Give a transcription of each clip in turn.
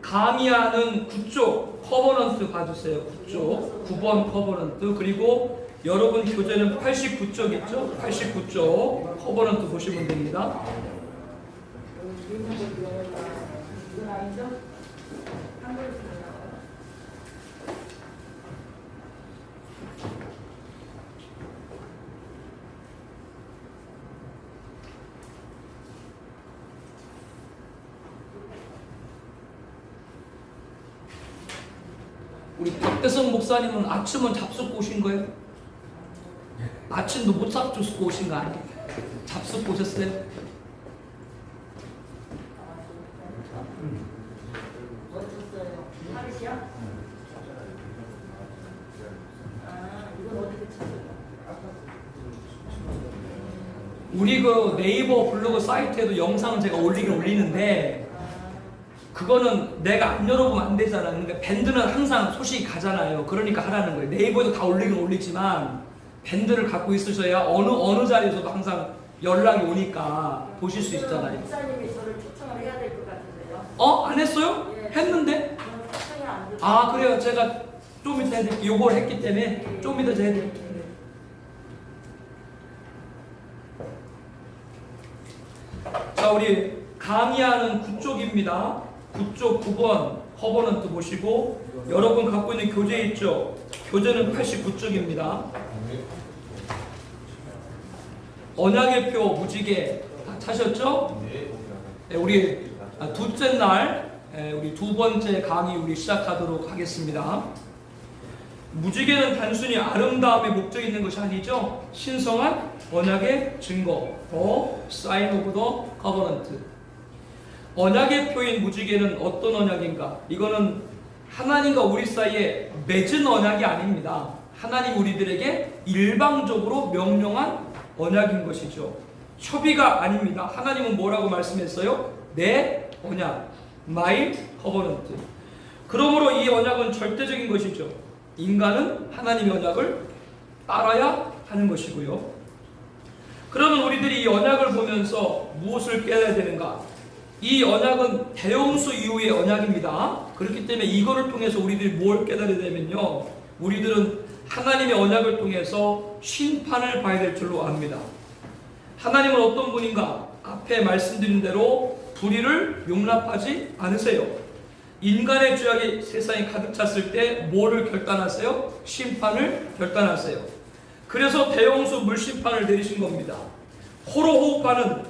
강의하는 9쪽 커버넌트 봐주세요. 9쪽 9번 커버넌트. 그리고 여러분 교재는 89쪽 있죠? 89쪽 커버넌트 보시면 됩니다. 우리 박대성 목사님은 아침은 잡숫고 오신 거예요? 아침도 못 잡숫고 오신 거 아니에요? 잡숫고 오셨어요? 우리 그 네이버 블로그 사이트에도 영상을 제가 올리는데 그거는 내가 안 열어보면 안 되잖아. 그러니까 밴드는 항상 소식이 가잖아요. 그러니까 하라는 거예요. 네이버에도 다 올리지만 밴드를 갖고 있으셔야 어느 자리에서도 항상 연락이 오니까 보실 수 있잖아요. 목사님이 저를 초청을 해야 될 것 같은데요. 안 했어요? 예. 했는데? 초청이 안 됐어요. 아 그래요. 제가 좀 이따 해드릴게요. 요걸 했기 때문에 좀 이따 제가 해드릴게요. 자, 우리 강의하는 9쪽입니다. 9쪽 9번 커버넌트 보시고 여러분 갖고 있는 교재 있죠? 교재는 89쪽입니다. 언약의 표 무지개 다 찾으셨죠? 네, 우리 둘째 날 우리 두 번째 강의 우리 시작하도록 하겠습니다. 무지개는 단순히 아름다움의 목적이 있는 것이 아니죠. 신성한 언약의 증거, 더 사인 오브 더 커버넌트. 언약의 표인 무지개는 어떤 언약인가? 이거는 하나님과 우리 사이에 맺은 언약이 아닙니다. 하나님 우리들에게 일방적으로 명령한 언약인 것이죠. 협의가 아닙니다. 하나님은 뭐라고 말씀했어요? 내 언약, my covenant. 그러므로 이 언약은 절대적인 것이죠. 인간은 하나님의 언약을 따라야 하는 것이고요. 그러면 우리들이 이 언약을 보면서 무엇을 깨달아야 되는가? 이 언약은 대홍수 이후의 언약입니다. 그렇기 때문에 이거를 통해서 우리들이 뭘 깨달아야 되면요, 우리들은 하나님의 언약을 통해서 심판을 봐야 될 줄로 압니다. 하나님은 어떤 분인가? 앞에 말씀드린 대로 불의를 용납하지 않으세요. 인간의 죄악이 세상에 가득 찼을 때 뭐를 결단하세요? 심판을 결단하세요. 그래서 대홍수 물심판을 내리신 겁니다. 코로 호흡하는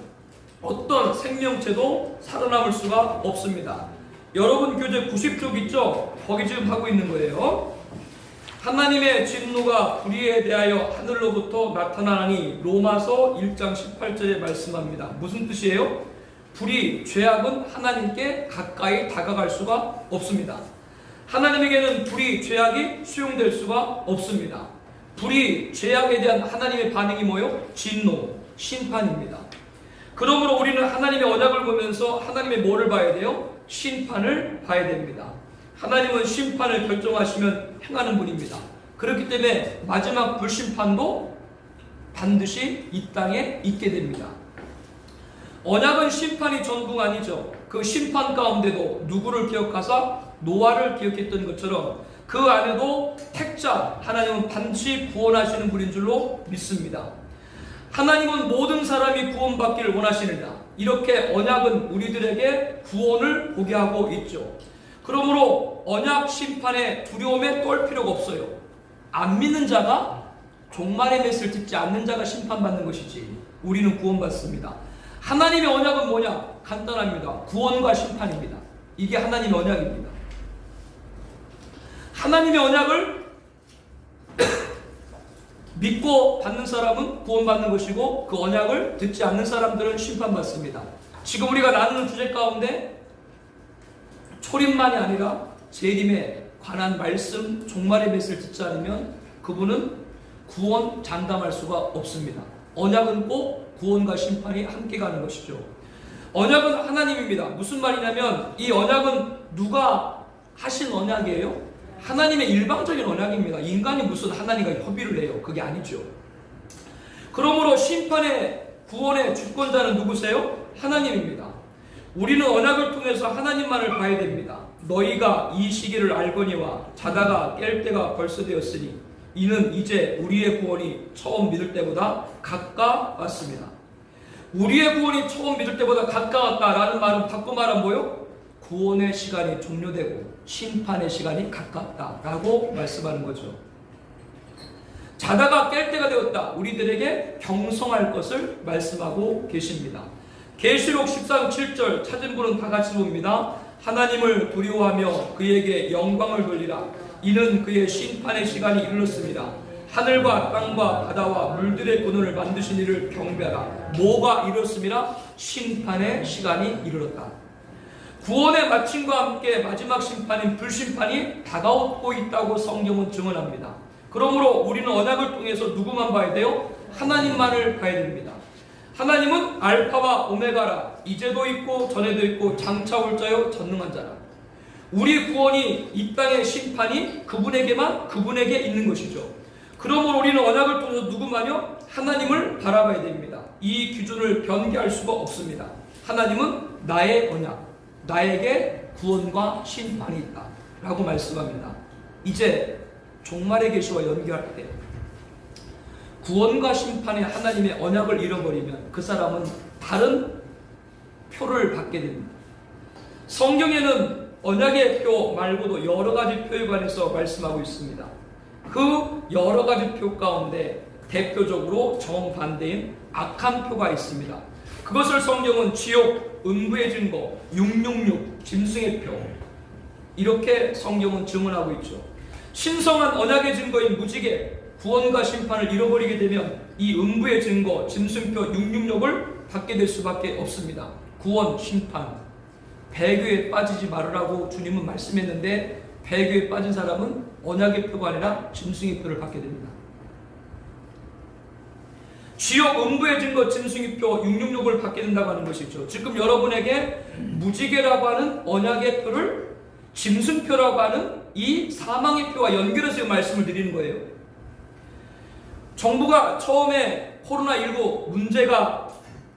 어떤 생명체도 살아남을 수가 없습니다. 여러분 교재 90쪽 있죠? 거기 지금 하고 있는 거예요. 하나님의 진노가 불의에 대하여 하늘로부터 나타나니 로마서 1장 18절에 말씀합니다. 무슨 뜻이에요? 불의, 죄악은 하나님께 가까이 다가갈 수가 없습니다. 하나님에게는 불의, 죄악이 수용될 수가 없습니다. 불의, 죄악에 대한 하나님의 반응이 뭐예요? 진노, 심판입니다. 그러므로 우리는 하나님의 언약을 보면서 하나님의 뭐를 봐야 돼요? 심판을 봐야 됩니다. 하나님은 심판을 결정하시면 행하는 분입니다. 그렇기 때문에 마지막 불심판도 반드시 이 땅에 있게 됩니다. 언약은 심판이 전부가 아니죠. 그 심판 가운데도 누구를 기억하사? 노아를 기억했던 것처럼 그 안에도 택자 하나님은 반드시 구원하시는 분인 줄로 믿습니다. 하나님은 모든 사람이 구원받기를 원하시느냐, 이렇게 언약은 우리들에게 구원을 보게 하고 있죠. 그러므로 언약 심판의 두려움에 떨 필요가 없어요. 안 믿는 자가, 종말의 맷을 듣지 않는 자가 심판받는 것이지 우리는 구원받습니다. 하나님의 언약은 뭐냐? 간단합니다. 구원과 심판입니다. 이게 하나님의 언약입니다. 하나님의 언약을 믿고 받는 사람은 구원받는 것이고 그 언약을 듣지 않는 사람들은 심판받습니다. 지금 우리가 나누는 주제 가운데 초림만이 아니라 재림에 관한 말씀, 종말의 맷을 듣지 않으면 그분은 구원 장담할 수가 없습니다. 언약은 꼭 구원과 심판이 함께 가는 것이죠. 언약은 하나님입니다. 무슨 말이냐면 이 언약은 누가 하신 언약이에요? 하나님의 일방적인 언약입니다. 인간이 무슨 하나님과 협의를 해요? 그게 아니죠. 그러므로 심판의 구원의 주권자는 누구세요? 하나님입니다. 우리는 언약을 통해서 하나님만을 봐야 됩니다. 너희가 이 시기를 알거니와 자다가 깰 때가 벌써 되었으니 이는 이제 우리의 구원이 처음 믿을 때보다 가까웠습니다. 우리의 구원이 처음 믿을 때보다 가까웠다라는 말은 바꿔 말하면 뭐요? 구원의 시간이 종료되고 심판의 시간이 가깝다라고 말씀하는 거죠. 자다가 깰 때가 되었다. 우리들에게 경성할 것을 말씀하고 계십니다. 계시록 13장 7절 찾은 분은 다 같이 봅니다. 하나님을 두려워하며 그에게 영광을 돌리라. 이는 그의 심판의 시간이 이르렀습니다. 하늘과 땅과 바다와 물들의 근원을 만드신 이를 경배하라. 뭐가 이르렀습니다? 심판의 시간이 이르렀다. 구원의 마침과 함께 마지막 심판인 불심판이 다가오고 있다고 성경은 증언합니다. 그러므로 우리는 언약을 통해서 누구만 봐야 돼요? 하나님만을 봐야 됩니다. 하나님은 알파와 오메가라. 이제도 있고 전에도 있고 장차 올 자요 전능한 자라. 우리 구원이 이 땅의 심판이 그분에게 있는 것이죠. 그러므로 우리는 언약을 통해서 누구만요? 하나님을 바라봐야 됩니다. 이 기준을 변개할 수가 없습니다. 하나님은 나의 언약, 나에게 구원과 심판이 있다 라고 말씀합니다. 이제 종말의 계시와 연결할 때 구원과 심판의 하나님의 언약을 잃어버리면 그 사람은 다른 표를 받게 됩니다. 성경에는 언약의 표 말고도 여러 가지 표에 관해서 말씀하고 있습니다. 그 여러 가지 표 가운데 대표적으로 정반대인 악한 표가 있습니다. 그것을 성경은 지옥, 음부의 증거, 666, 짐승의 표 이렇게 성경은 증언하고 있죠. 신성한 언약의 증거인 무지개, 구원과 심판을 잃어버리게 되면 이 음부의 증거, 짐승표 666을 받게 될 수밖에 없습니다. 구원, 심판, 배교에 빠지지 말으라고 주님은 말씀했는데 배교에 빠진 사람은 언약의 표가 아니라 짐승의 표를 받게 됩니다. 지옥, 음부의 증거, 짐승의 표 666을 받게 된다고 하는 것이죠. 지금 여러분에게 무지개라고 하는 언약의 표를 짐승표라고 하는 이 사망의 표와 연결해서 말씀을 드리는 거예요. 정부가 처음에 코로나19 문제가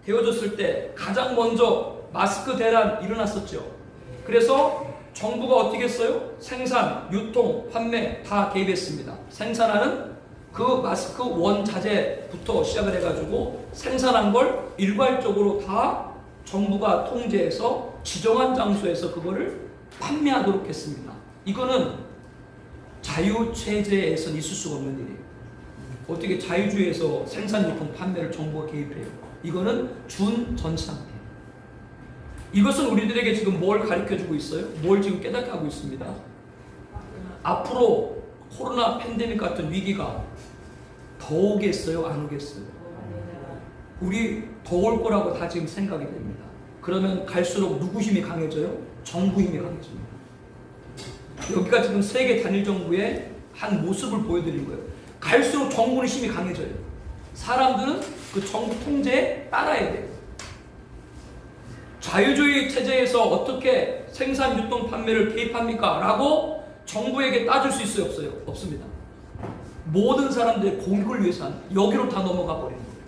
되어졌을 때 가장 먼저 마스크 대란 일어났었죠. 그래서 정부가 어떻게 했어요? 생산, 유통, 판매 다 개입했습니다. 생산하는 그 마스크 원자재부터 시작을 해가지고 생산한 걸 일괄적으로 다 정부가 통제해서 지정한 장소에서 그거를 판매하도록 했습니다. 이거는 자유체제에선 있을 수가 없는 일이에요. 어떻게 자유주의에서 생산, 유통, 판매를 정부가 개입해요? 이거는 준전시 상태. 이것은 우리들에게 지금 뭘 가르쳐주고 있어요? 뭘 지금 깨닫게 하고 있습니다? 앞으로 코로나 팬데믹 같은 위기가 더 오겠어요? 안 오겠어요? 우리 더 올 거라고 다 지금 생각이 됩니다. 그러면 갈수록 누구 힘이 강해져요? 정부 힘이 강해집니다. 여기가 지금 세계 단일 정부의 한 모습을 보여드린 거예요. 갈수록 정부는 힘이 강해져요. 사람들은 그 정부 통제에 따라야 돼요. 자유주의 체제에서 어떻게 생산, 유통, 판매를 개입합니까? 라고 정부에게 따질 수 있어요? 없어요? 없습니다. 모든 사람들의 공익을 위해서 여기로 다 넘어가 버리는 거예요.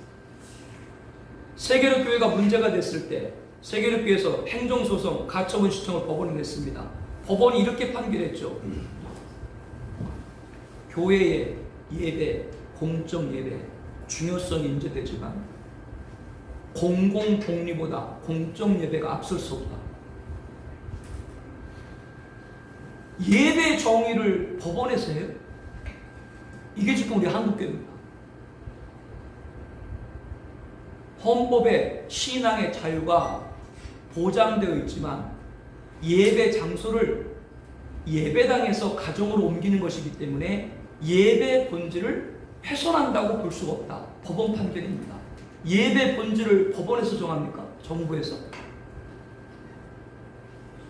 세계로 교회가 문제가 됐을 때 세계로 교회에서 행정소송, 가처분 신청을 법원에 냈습니다. 법원이 이렇게 판결했죠. 교회의 예배, 공적 예배 중요성이 인정되지만 공공복리보다 공적 예배가 앞설 수 없다. 예배 정의를 법원에서 해요? 이게 지금 우리 한국교회입니다. 헌법에 신앙의 자유가 보장되어 있지만 예배 장소를 예배당에서 가정으로 옮기는 것이기 때문에 예배 본질을 훼손한다고 볼 수가 없다. 법원 판결입니다. 예배 본질을 법원에서 정합니까? 정부에서?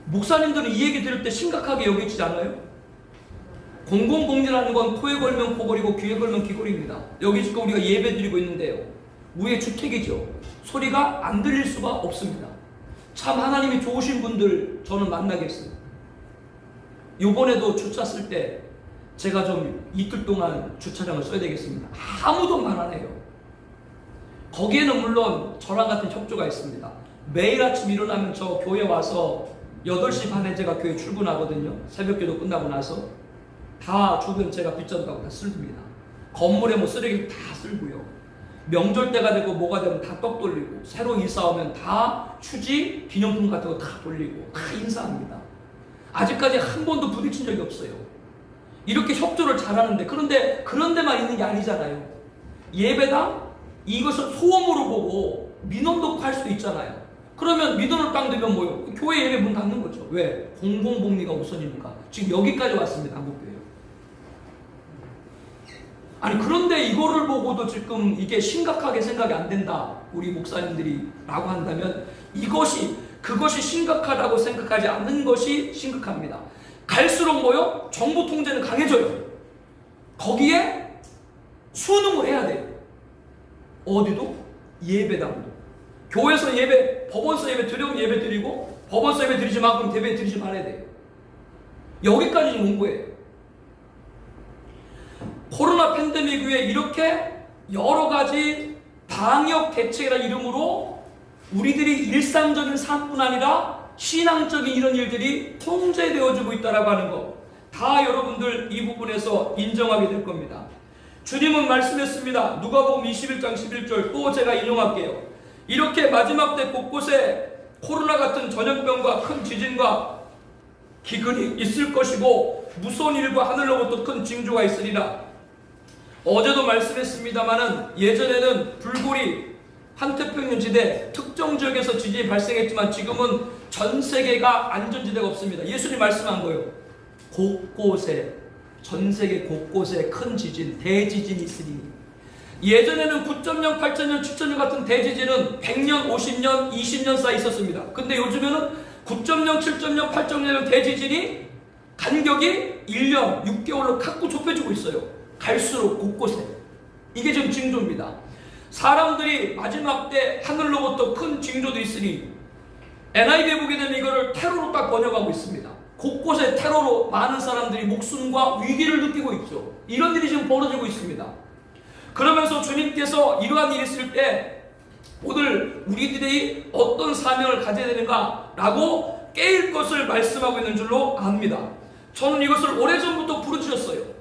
목사님들은 이 얘기 들을 때 심각하게 여기지 않아요? 공공복리라는 건 코에 걸면 코걸이고 귀에 걸면 귀걸이입니다. 여기 지금 우리가 예배 드리고 있는데요. 우리의 주택이죠. 소리가 안 들릴 수가 없습니다. 참 하나님이 좋으신 분들 저는 만나겠어요. 요번에도 주차 쓸 때 제가 좀 이틀 동안 주차장을 써야 되겠습니다. 아무도 말 안 해요. 거기에는 물론 저랑 같은 협조가 있습니다. 매일 아침 일어나면 저 교회 와서 8시 반에 제가 교회 출근하거든요. 새벽기도 끝나고 나서 다 주변 제가 빗자루하고 다 쓸립니다. 건물에 뭐 쓰레기 다 쓸고요. 명절 때가 되고 뭐가 되면 다 떡 돌리고, 새로 이사 오면 다 휴지 기념품 같은 거 다 돌리고 다 인사합니다. 아직까지 한 번도 부딪힌 적이 없어요. 이렇게 협조를 잘하는데, 그런데 그런 데만 있는 게 아니잖아요. 예배당 이것을 소음으로 보고 민원도 할 수도 있잖아요. 그러면 민원을 땅 대면 뭐요? 교회 예배 문 닫는 거죠. 왜? 공공복리가 우선이니까. 지금 여기까지 왔습니다. 한국교회. 아니, 그런데 이거를 보고도 지금 이게 심각하게 생각이 안 된다, 우리 목사님들이 라고 한다면, 그것이 심각하다고 생각하지 않는 것이 심각합니다. 갈수록 뭐요? 정부 통제는 강해져요. 거기에 순응을 해야 돼요. 어디도? 예배당도. 교회에서 예배, 법원서 예배 드리면 예배 드리고, 법원서 예배 드리지 마 그럼 예배 드리지 말아야 돼요. 여기까지 온 거예요. 코로나 팬데믹 후에 이렇게 여러 가지 방역 대책이라는 이름으로 우리들이 일상적인 삶뿐 아니라 신앙적인 이런 일들이 통제되어지고 있다고 하는 것, 다 여러분들 이 부분에서 인정하게 될 겁니다. 주님은 말씀했습니다. 누가복음 21장 11절 또 제가 인용할게요. 이렇게 마지막 때 곳곳에 코로나 같은 전염병과 큰 지진과 기근이 있을 것이고 무서운 일과 하늘로부터 큰 징조가 있으리라. 어제도 말씀했습니다마는 예전에는 불고리, 환태평양 지대 특정 지역에서 지진이 발생했지만 지금은 전 세계가 안전지대가 없습니다. 예수님 말씀한 거예요. 곳곳에, 전 세계 곳곳에 큰 지진, 대지진이 있으니. 예전에는 9.0, 8.0, 7.0 같은 대지진은 100년, 50년, 20년 사이 있었습니다. 근데 요즘에는 9.0, 7.0, 8.0 대지진이 간격이 1년, 6개월로 자꾸 좁혀지고 있어요. 갈수록 곳곳에. 이게 지금 징조입니다. 사람들이 마지막 때 하늘로부터 큰 징조도 있으니, NIV에 보게 되면 이거를 테러로 딱 번역하고 있습니다. 곳곳에 테러로 많은 사람들이 목숨과 위기를 느끼고 있죠. 이런 일이 지금 벌어지고 있습니다. 그러면서 주님께서 이러한 일이 있을 때 오늘 우리들이 어떤 사명을 가져야 되는가 라고 깨일 것을 말씀하고 있는 줄로 압니다. 저는 이것을 오래전부터 부르짖었어요.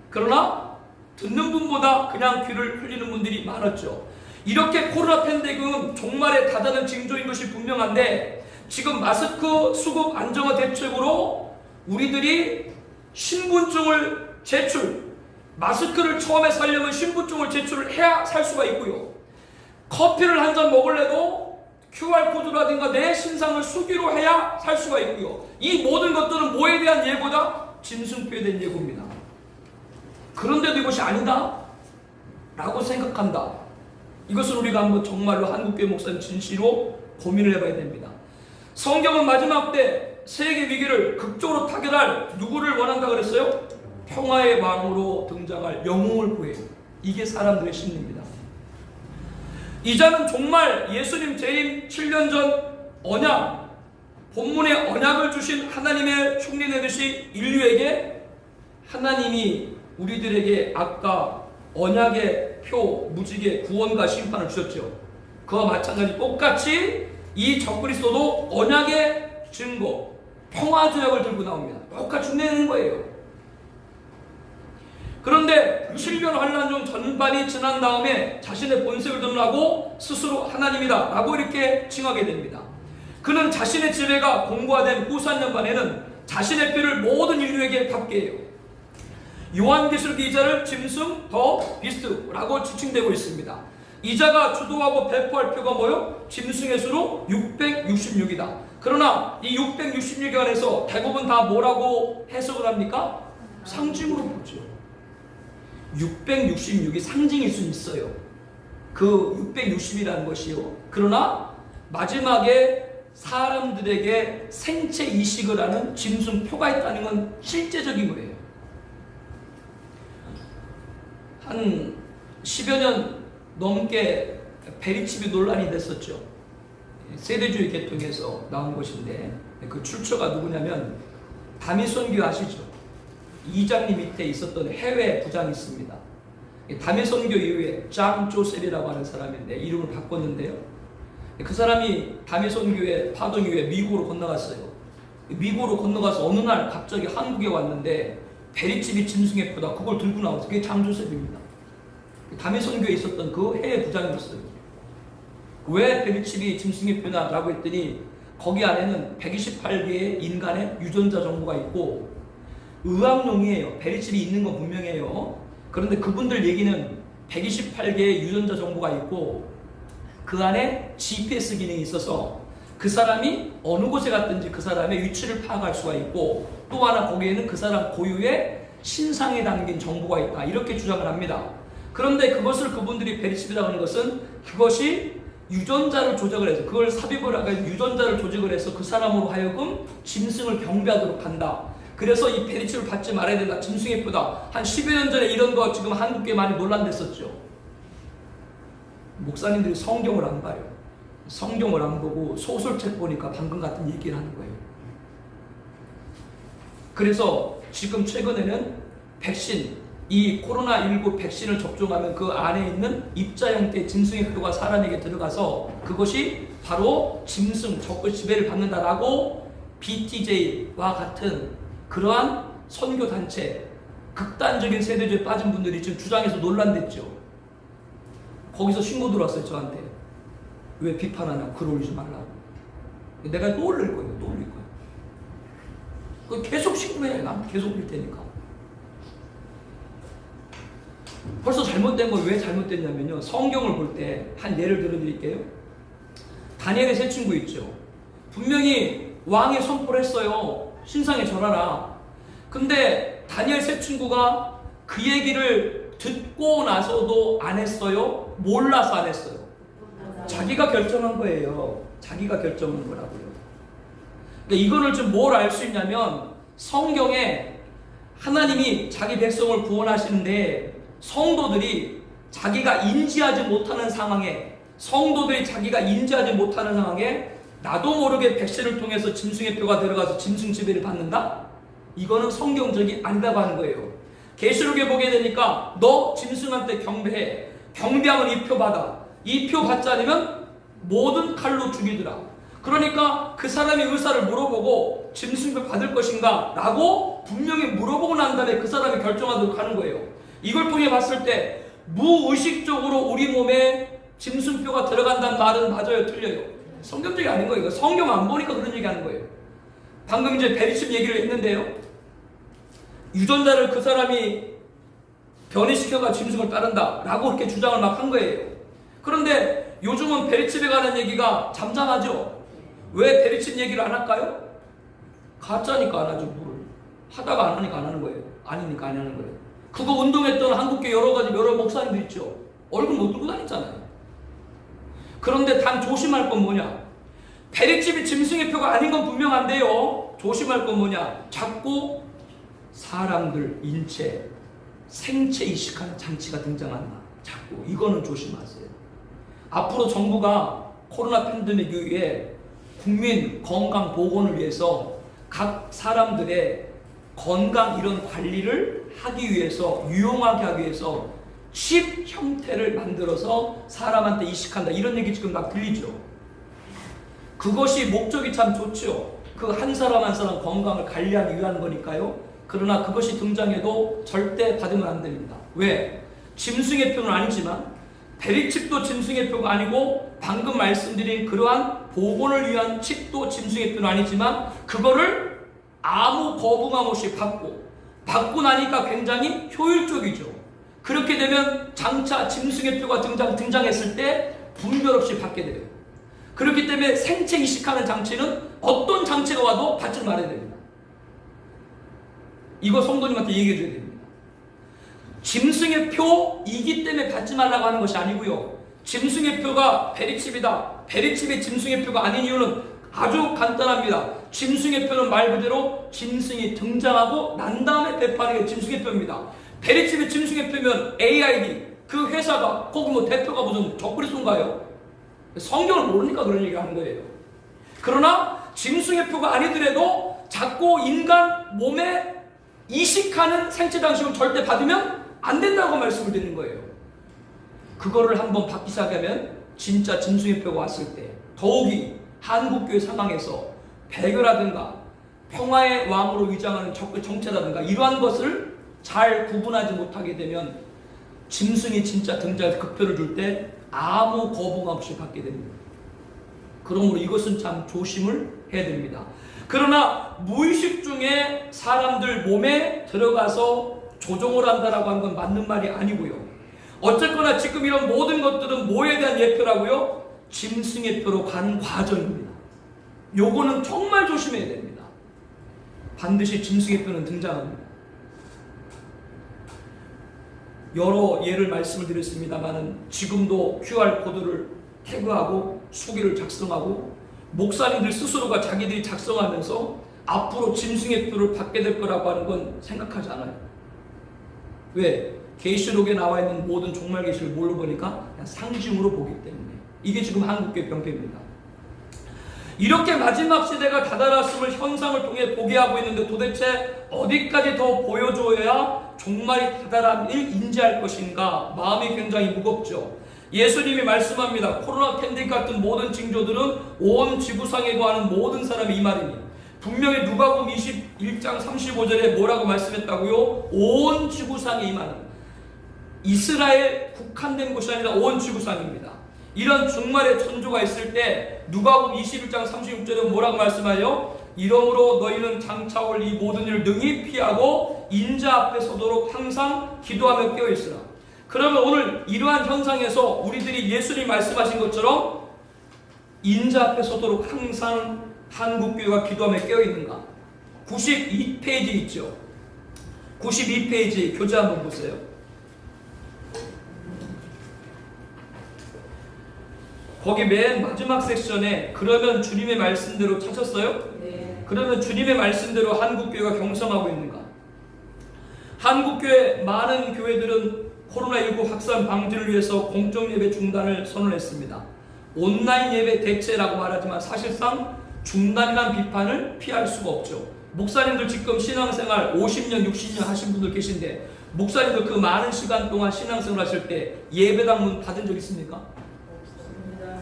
그러나 듣는 분보다 그냥 귀를 흘리는 분들이 많았죠. 이렇게 코로나 팬데믹은 종말에 다다른 징조인 것이 분명한데, 지금 마스크 수급 안정화 대책으로 우리들이 신분증을 마스크를 처음에 사려면 신분증을 제출을 해야 살 수가 있고요. 커피를 한 잔 먹을래도 QR코드라든가 내 신상을 수기로 해야 살 수가 있고요. 이 모든 것들은 뭐에 대한 예고다? 짐승표에 대한 예고입니다. 그런데도 이것이 아니다 라고 생각한다. 이것을 우리가 한번 정말로 한국교회 목사님 진실로 고민을 해봐야 됩니다. 성경은 마지막 때 세계 위기를 극적으로 타결할 누구를 원한다 그랬어요? 평화의 왕으로 등장할 영웅을 구해요. 이게 사람들의 심리입니다. 이자는 정말 예수님 재림 7년 전 언약, 본문의 언약을 주신 하나님의 흉내내듯이 인류에게 하나님이 우리들에게 아까 언약의 표, 무지개, 구원과 심판을 주셨죠. 그와 마찬가지 똑같이 이 적그리스도도 언약의 증거, 평화조약을 들고 나옵니다. 똑같이 흉내내는 거예요. 그런데 7년 환란 중 전반이 지난 다음에 자신의 본색을 드러나고 스스로 하나님이다 라고 이렇게 칭하게 됩니다. 그는 자신의 지배가 공고화된 후 4년반에는 자신의 피를 모든 인류에게 갚게 해요. 요한계시록 이자를 짐승 더 비스트라고 지칭되고 있습니다. 이자가 주도하고 배포할 표가 뭐요? 짐승의 수로 666이다. 그러나 이 666에 관해서 대부분 다 뭐라고 해석을 합니까? 상징으로 보죠. 666이 상징일 수 있어요. 그 660이라는 것이요. 그러나 마지막에 사람들에게 생체 이식을 하는 짐승표가 있다는 건 실제적인 거예요. 한 10여 년 넘게 베리치비 논란이 됐었죠. 세대주의 계통에서 나온 것인데 그 출처가 누구냐면 다미선교 아시죠? 이장님 밑에 있었던 해외 부장이 있습니다. 다미선교 이후에 장 조셉이라고 하는 사람인데 이름을 바꿨는데요. 그 사람이 다메손교회 파동 이후에 미국으로 건너갔어요. 미국으로 건너가서 어느 날 갑자기 한국에 왔는데 베리집이 짐승의 표다 그걸 들고 나왔어요. 그게 장조셉입니다. 다메손교회에 있었던 그 해외 부장이었어요. 왜 베리집이 짐승의 표냐라고 했더니 거기 안에는 128개의 인간의 유전자 정보가 있고 의학용이에요. 베리집이 있는 건 분명해요. 그런데 그분들 얘기는 128개의 유전자 정보가 있고 그 안에 GPS 기능이 있어서 그 사람이 어느 곳에 갔든지 그 사람의 위치를 파악할 수가 있고 또 하나 거기에는 그 사람 고유의 신상에 담긴 정보가 있다 이렇게 주장을 합니다. 그런데 그것을 그분들이 베리칩이라고 하는 것은 그것이 유전자를 조작을 해서 그걸 삽입을 하고 유전자를 조직을 해서 그 사람으로 하여금 짐승을 경배하도록 한다. 그래서 이 베리칩을 받지 말아야 된다. 짐승의 표다. 한 10여 년 전에 이런 거 지금 한국에 많이 논란됐었죠. 목사님들이 성경을 안 봐요. 성경을 안 보고 소설책 보니까 방금 같은 얘기를 하는 거예요. 그래서 지금 최근에는 백신, 이 코로나19 백신을 접종하면 그 안에 있는 입자 형태의 짐승의 표가 사람에게 들어가서 그것이 바로 짐승, 적을 지배를 받는다라고 BTJ와 같은 그러한 선교단체, 극단적인 세대주의에 빠진 분들이 지금 주장해서 논란됐죠. 거기서 신고 들어왔어요, 저한테. 왜 비판하냐, 글 올리지 말라고. 내가 또 올릴 거예요, 또 올릴 거예요. 그 계속 신고해, 난 계속 올릴 테니까. 벌써 잘못된 걸 왜 잘못됐냐면요. 성경을 볼 때 한 예를 들어드릴게요. 다니엘의 세 친구 있죠. 분명히 왕이 선포를 했어요. 신상에 절하라. 근데 다니엘 세 친구가 그 얘기를 듣고 나서도 안 했어요? 몰라서 안 했어요? 자기가 결정한 거예요. 자기가 결정한 거라고요. 그러니까 이거를 좀 뭘 알 수 있냐면 성경에 하나님이 자기 백성을 구원하시는데 성도들이 자기가 인지하지 못하는 상황에 나도 모르게 백신을 통해서 짐승의 표가 들어가서 짐승 지배를 받는다? 이거는 성경적이 아니다고 하는 거예요. 계시록에 보게 되니까 너 짐승한테 경배해. 경배하면 이 표 받아. 이 표 받지 않으면 모든 칼로 죽이더라. 그러니까 그 사람의 의사를 물어보고 짐승표 받을 것인가? 라고 분명히 물어보고 난 다음에 그 사람이 결정하도록 하는 거예요. 이걸 통해 봤을 때 무의식적으로 우리 몸에 짐승표가 들어간다는 말은 맞아요? 틀려요? 성경적이 아닌 거예요. 성경 안 보니까 그런 얘기 하는 거예요. 방금 이제 베리칩 얘기를 했는데요. 유전자를 그 사람이 변이시켜가 짐승을 따른다 라고 그렇게 주장을 막 한 거예요. 그런데 요즘은 베리칩에 관한 얘기가 잠잠하죠. 왜 베리칩 얘기를 안 할까요? 가짜니까 안 하죠. 뭐를 하다가 안 하니까 안 하는 거예요. 아니니까 안 하는 거예요. 그거 운동했던 한국계 여러 목사님들 있죠. 얼굴 못 들고 다녔잖아요. 그런데 단 조심할 건 뭐냐? 베리칩이 짐승의 표가 아닌 건 분명한데요. 조심할 건 뭐냐? 자꾸 사람들 인체, 생체 이식하는 장치가 등장한다. 자꾸 이거는 조심하세요. 앞으로 정부가 코로나 팬데믹 이후에 국민 건강 보건을 위해서 각 사람들의 건강 이런 관리를 하기 위해서 유용하게 하기 위해서 칩 형태를 만들어서 사람한테 이식한다 이런 얘기 지금 막 들리죠. 그것이 목적이 참 좋죠. 그 한 사람 한 사람 건강을 관리하기 위한 거니까요. 그러나 그것이 등장해도 절대 받으면 안 됩니다. 왜? 짐승의 표는 아니지만 베리칩도 짐승의 표가 아니고 방금 말씀드린 그러한 보건을 위한 칩도 짐승의 표는 아니지만 그거를 아무 거부감 없이 받고 나니까 굉장히 효율적이죠. 그렇게 되면 장차 짐승의 표가 등장했을 때 분별 없이 받게 돼요. 그렇기 때문에 생체 이식하는 장치는 어떤 장치가 와도 받지 말아야 됩니다. 이거 성도님한테 얘기해 줘야 됩니다. 짐승의 표이기 때문에 받지 말라고 하는 것이 아니고요. 짐승의 표가 베리칩이다. 베리칩이 짐승의 표가 아닌 이유는 아주 간단합니다. 짐승의 표는 말 그대로 짐승이 등장하고 난 다음에 배포하는 게 짐승의 표입니다. 베리칩이 짐승의 표면 AID 그 회사가 거기 뭐 대표가 무슨 적그리스도인가요? 성경을 모르니까 그런 얘기를 하는 거예요. 그러나 짐승의 표가 아니더라도 자꾸 인간 몸에 이식하는 생체 장식을 절대 받으면 안 된다고 말씀을 드리는 거예요. 그거를 한번 받기 시작하면 진짜 짐승의 표가 왔을 때 더욱이 한국교회 상황에서 배교라든가 평화의 왕으로 위장하는 정체라든가 이러한 것을 잘 구분하지 못하게 되면 짐승이 진짜 등장해서 극표를 줄 때 아무 거부감 없이 받게 됩니다. 그러므로 이것은 참 조심을 해야 됩니다. 그러나 무의식 중에 사람들 몸에 들어가서 조종을 한다라고 하는 건 맞는 말이 아니고요. 어쨌거나 지금 이런 모든 것들은 뭐에 대한 예표라고요? 짐승의 표로 가는 과정입니다. 요거는 정말 조심해야 됩니다. 반드시 짐승의 표는 등장합니다. 여러 예를 말씀을 드렸습니다만은 지금도 QR코드를 태그하고 수기를 작성하고 목사님들 스스로가 자기들이 작성하면서 앞으로 짐승의 표를 받게 될 거라고 하는 건 생각하지 않아요. 왜? 계시록에 나와 있는 모든 종말 계시를 뭘로 보니까 그냥 상징으로 보기 때문에. 이게 지금 한국교회 병폐입니다. 이렇게 마지막 시대가 다다랐음을 현상을 통해 보게 하고 있는데 도대체 어디까지 더 보여줘야 종말이 다다람을 인지할 것인가? 마음이 굉장히 무겁죠. 예수님이 말씀합니다. 코로나 팬데믹 같은 모든 징조들은 온 지구상에 거하는 모든 사람이 이 말이니 분명히 누가복음 21장 35절에 뭐라고 말씀했다고요? 온 지구상에 임하는 이스라엘 국한된 곳이 아니라 온 지구상입니다. 이런 종말의 천조가 있을 때 누가복음 21장 36절에 뭐라고 말씀하여? 이러므로 너희는 장차 올 이 모든 일을 능히 피하고 인자 앞에 서도록 항상 기도하며 깨어있으라. 그러면 오늘 이러한 현상에서 우리들이 예수님이 말씀하신 것처럼 인자 앞에 서도록 항상 한국교회가 기도하며 깨어있는가? 92페이지 있죠. 92페이지 교재 한번 보세요. 거기 맨 마지막 섹션에 그러면 주님의 말씀대로 찾았어요? 네. 그러면 주님의 말씀대로 한국교회가 경성하고 있는가? 한국교회 많은 교회들은 코로나19 확산 방지를 위해서 공적 예배 중단을 선언했습니다. 온라인 예배 대체라고 말하지만 사실상 중단이란 비판을 피할 수가 없죠. 목사님들 지금 신앙생활 50년, 60년 하신 분들 계신데 목사님들 그 많은 시간 동안 신앙생활 하실 때 예배당 문 닫은 적 있습니까? 없습니다.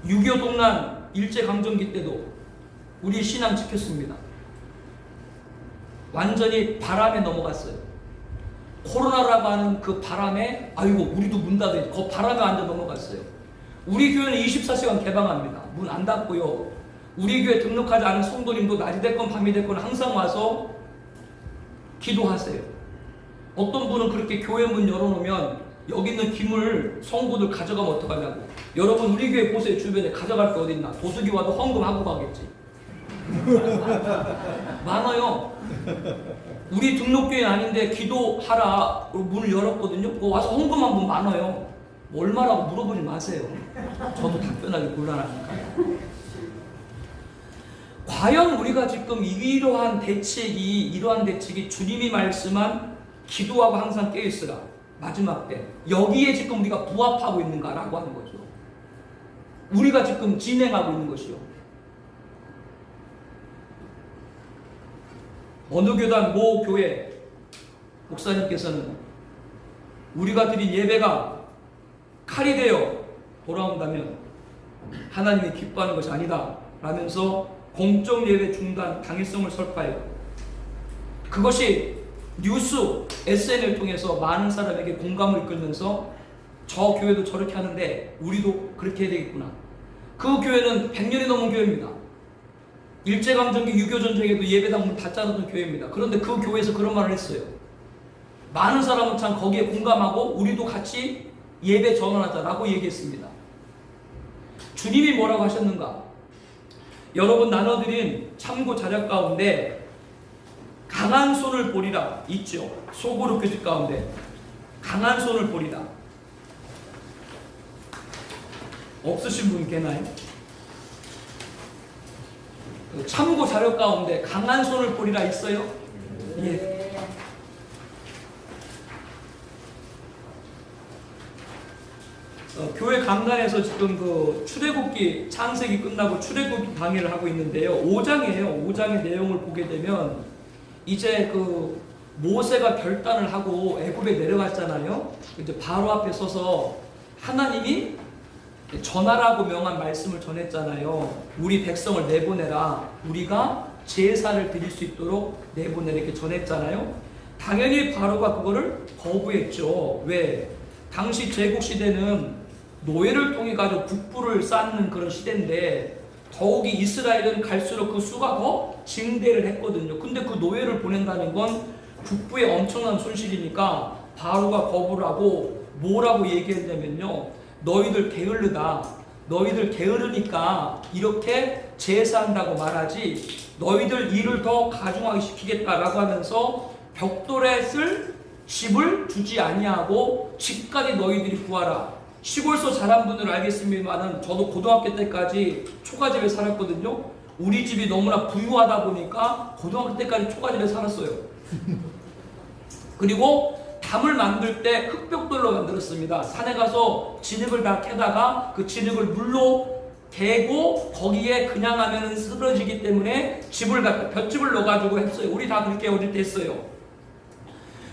6.25 동란 일제강점기 때도 우리 신앙 지켰습니다. 완전히 바람에 넘어갔어요. 코로나라고 하는 그 바람에 아이고 우리도 문 닫아야지. 그 바람에 완전 넘어갔어요. 우리 교회는 24시간 개방합니다. 문 안 닫고요. 우리 교회 등록하지 않은 성도님도 낮이 됐건 밤이 됐건 항상 와서 기도하세요. 어떤 분은 그렇게 교회 문 열어놓으면 여기 있는 기물 성도들 가져가면 어떡하냐고. 여러분 우리 교회 보세요. 주변에 가져갈 게 어디 있나. 도둑이 와도 헌금하고 가겠지. 많아요. 우리 등록교회 아닌데 기도하라 문을 열었거든요. 와서 헌금한 분 많아요. 얼마라고 물어보지 마세요. 저도 답변하기 곤란하니까요. 과연 우리가 지금 이러한 대책이 주님이 말씀한 기도하고 항상 깨어있으라 마지막 때 여기에 지금 우리가 부합하고 있는가라고 하는 거죠. 우리가 지금 진행하고 있는 것이요. 어느 교단 모 교회 목사님께서는 우리가 드린 예배가 칼이 되어 돌아온다면 하나님이 기뻐하는 것이 아니다 라면서 공적 예배 중단 당위성을 설파해요. 그것이 뉴스, SNS를 통해서 많은 사람에게 공감을 이끌면서 저 교회도 저렇게 하는데 우리도 그렇게 해야 되겠구나. 그 교회는 100년이 넘은 교회입니다. 일제강점기 6.25 전쟁에도 예배당 문 닫자던 교회입니다. 그런데 그 교회에서 그런 말을 했어요. 많은 사람은 참 거기에 공감하고 우리도 같이 예배 전환하자라고 얘기했습니다. 주님이 뭐라고 하셨는가? 여러분 나눠드린 참고 자료 가운데 강한 손을 보리라 있죠. 소고로 표지 가운데 강한 손을 보리라. 없으신 분 계나요? 참고 자료 가운데 강한 손을 보리라 있어요? 예. 교회 강단에서 지금 그 출애굽기 창세기 끝나고 출애굽기 강의를 하고 있는데요. 5장이에요. 5장의 내용을 보게 되면 이제 그 모세가 결단을 하고 애굽에 내려갔잖아요. 이제 바로 앞에 서서 하나님이 전하라고 명한 말씀을 전했잖아요. 우리 백성을 내보내라. 우리가 제사를 드릴 수 있도록 내보내라 이렇게 전했잖아요. 당연히 바로가 그거를 거부했죠. 왜? 당시 제국 시대는 노예를 통해 가지고 국부를 쌓는 그런 시대인데 더욱이 이스라엘은 갈수록 그 수가 더 증대를 했거든요. 근데 그 노예를 보낸다는 건 국부의 엄청난 손실이니까 바로가 거부를 하고 뭐라고 얘기했냐면요. 너희들 게을르다. 너희들 게으르니까 이렇게 제사한다고 말하지 너희들 일을 더 가중하게 시키겠다라고 하면서 벽돌에 쓸 집을 주지 아니하고 집까지 너희들이 구하라. 시골서 자란 분들은 알겠습니다만 저도 고등학교 때까지 초가집에 살았거든요. 우리 집이 너무나 부유하다 보니까 고등학교 때까지 초가집에 살았어요. 그리고 담을 만들 때 흙벽돌로 만들었습니다. 산에 가서 진흙을 다 캐다가 그 진흙을 물로 개고 거기에 그냥 하면 쓰러지기 때문에 집을 갖다 볏집을 넣어가지고 했어요. 우리 다 그렇게 어릴 때 했어요.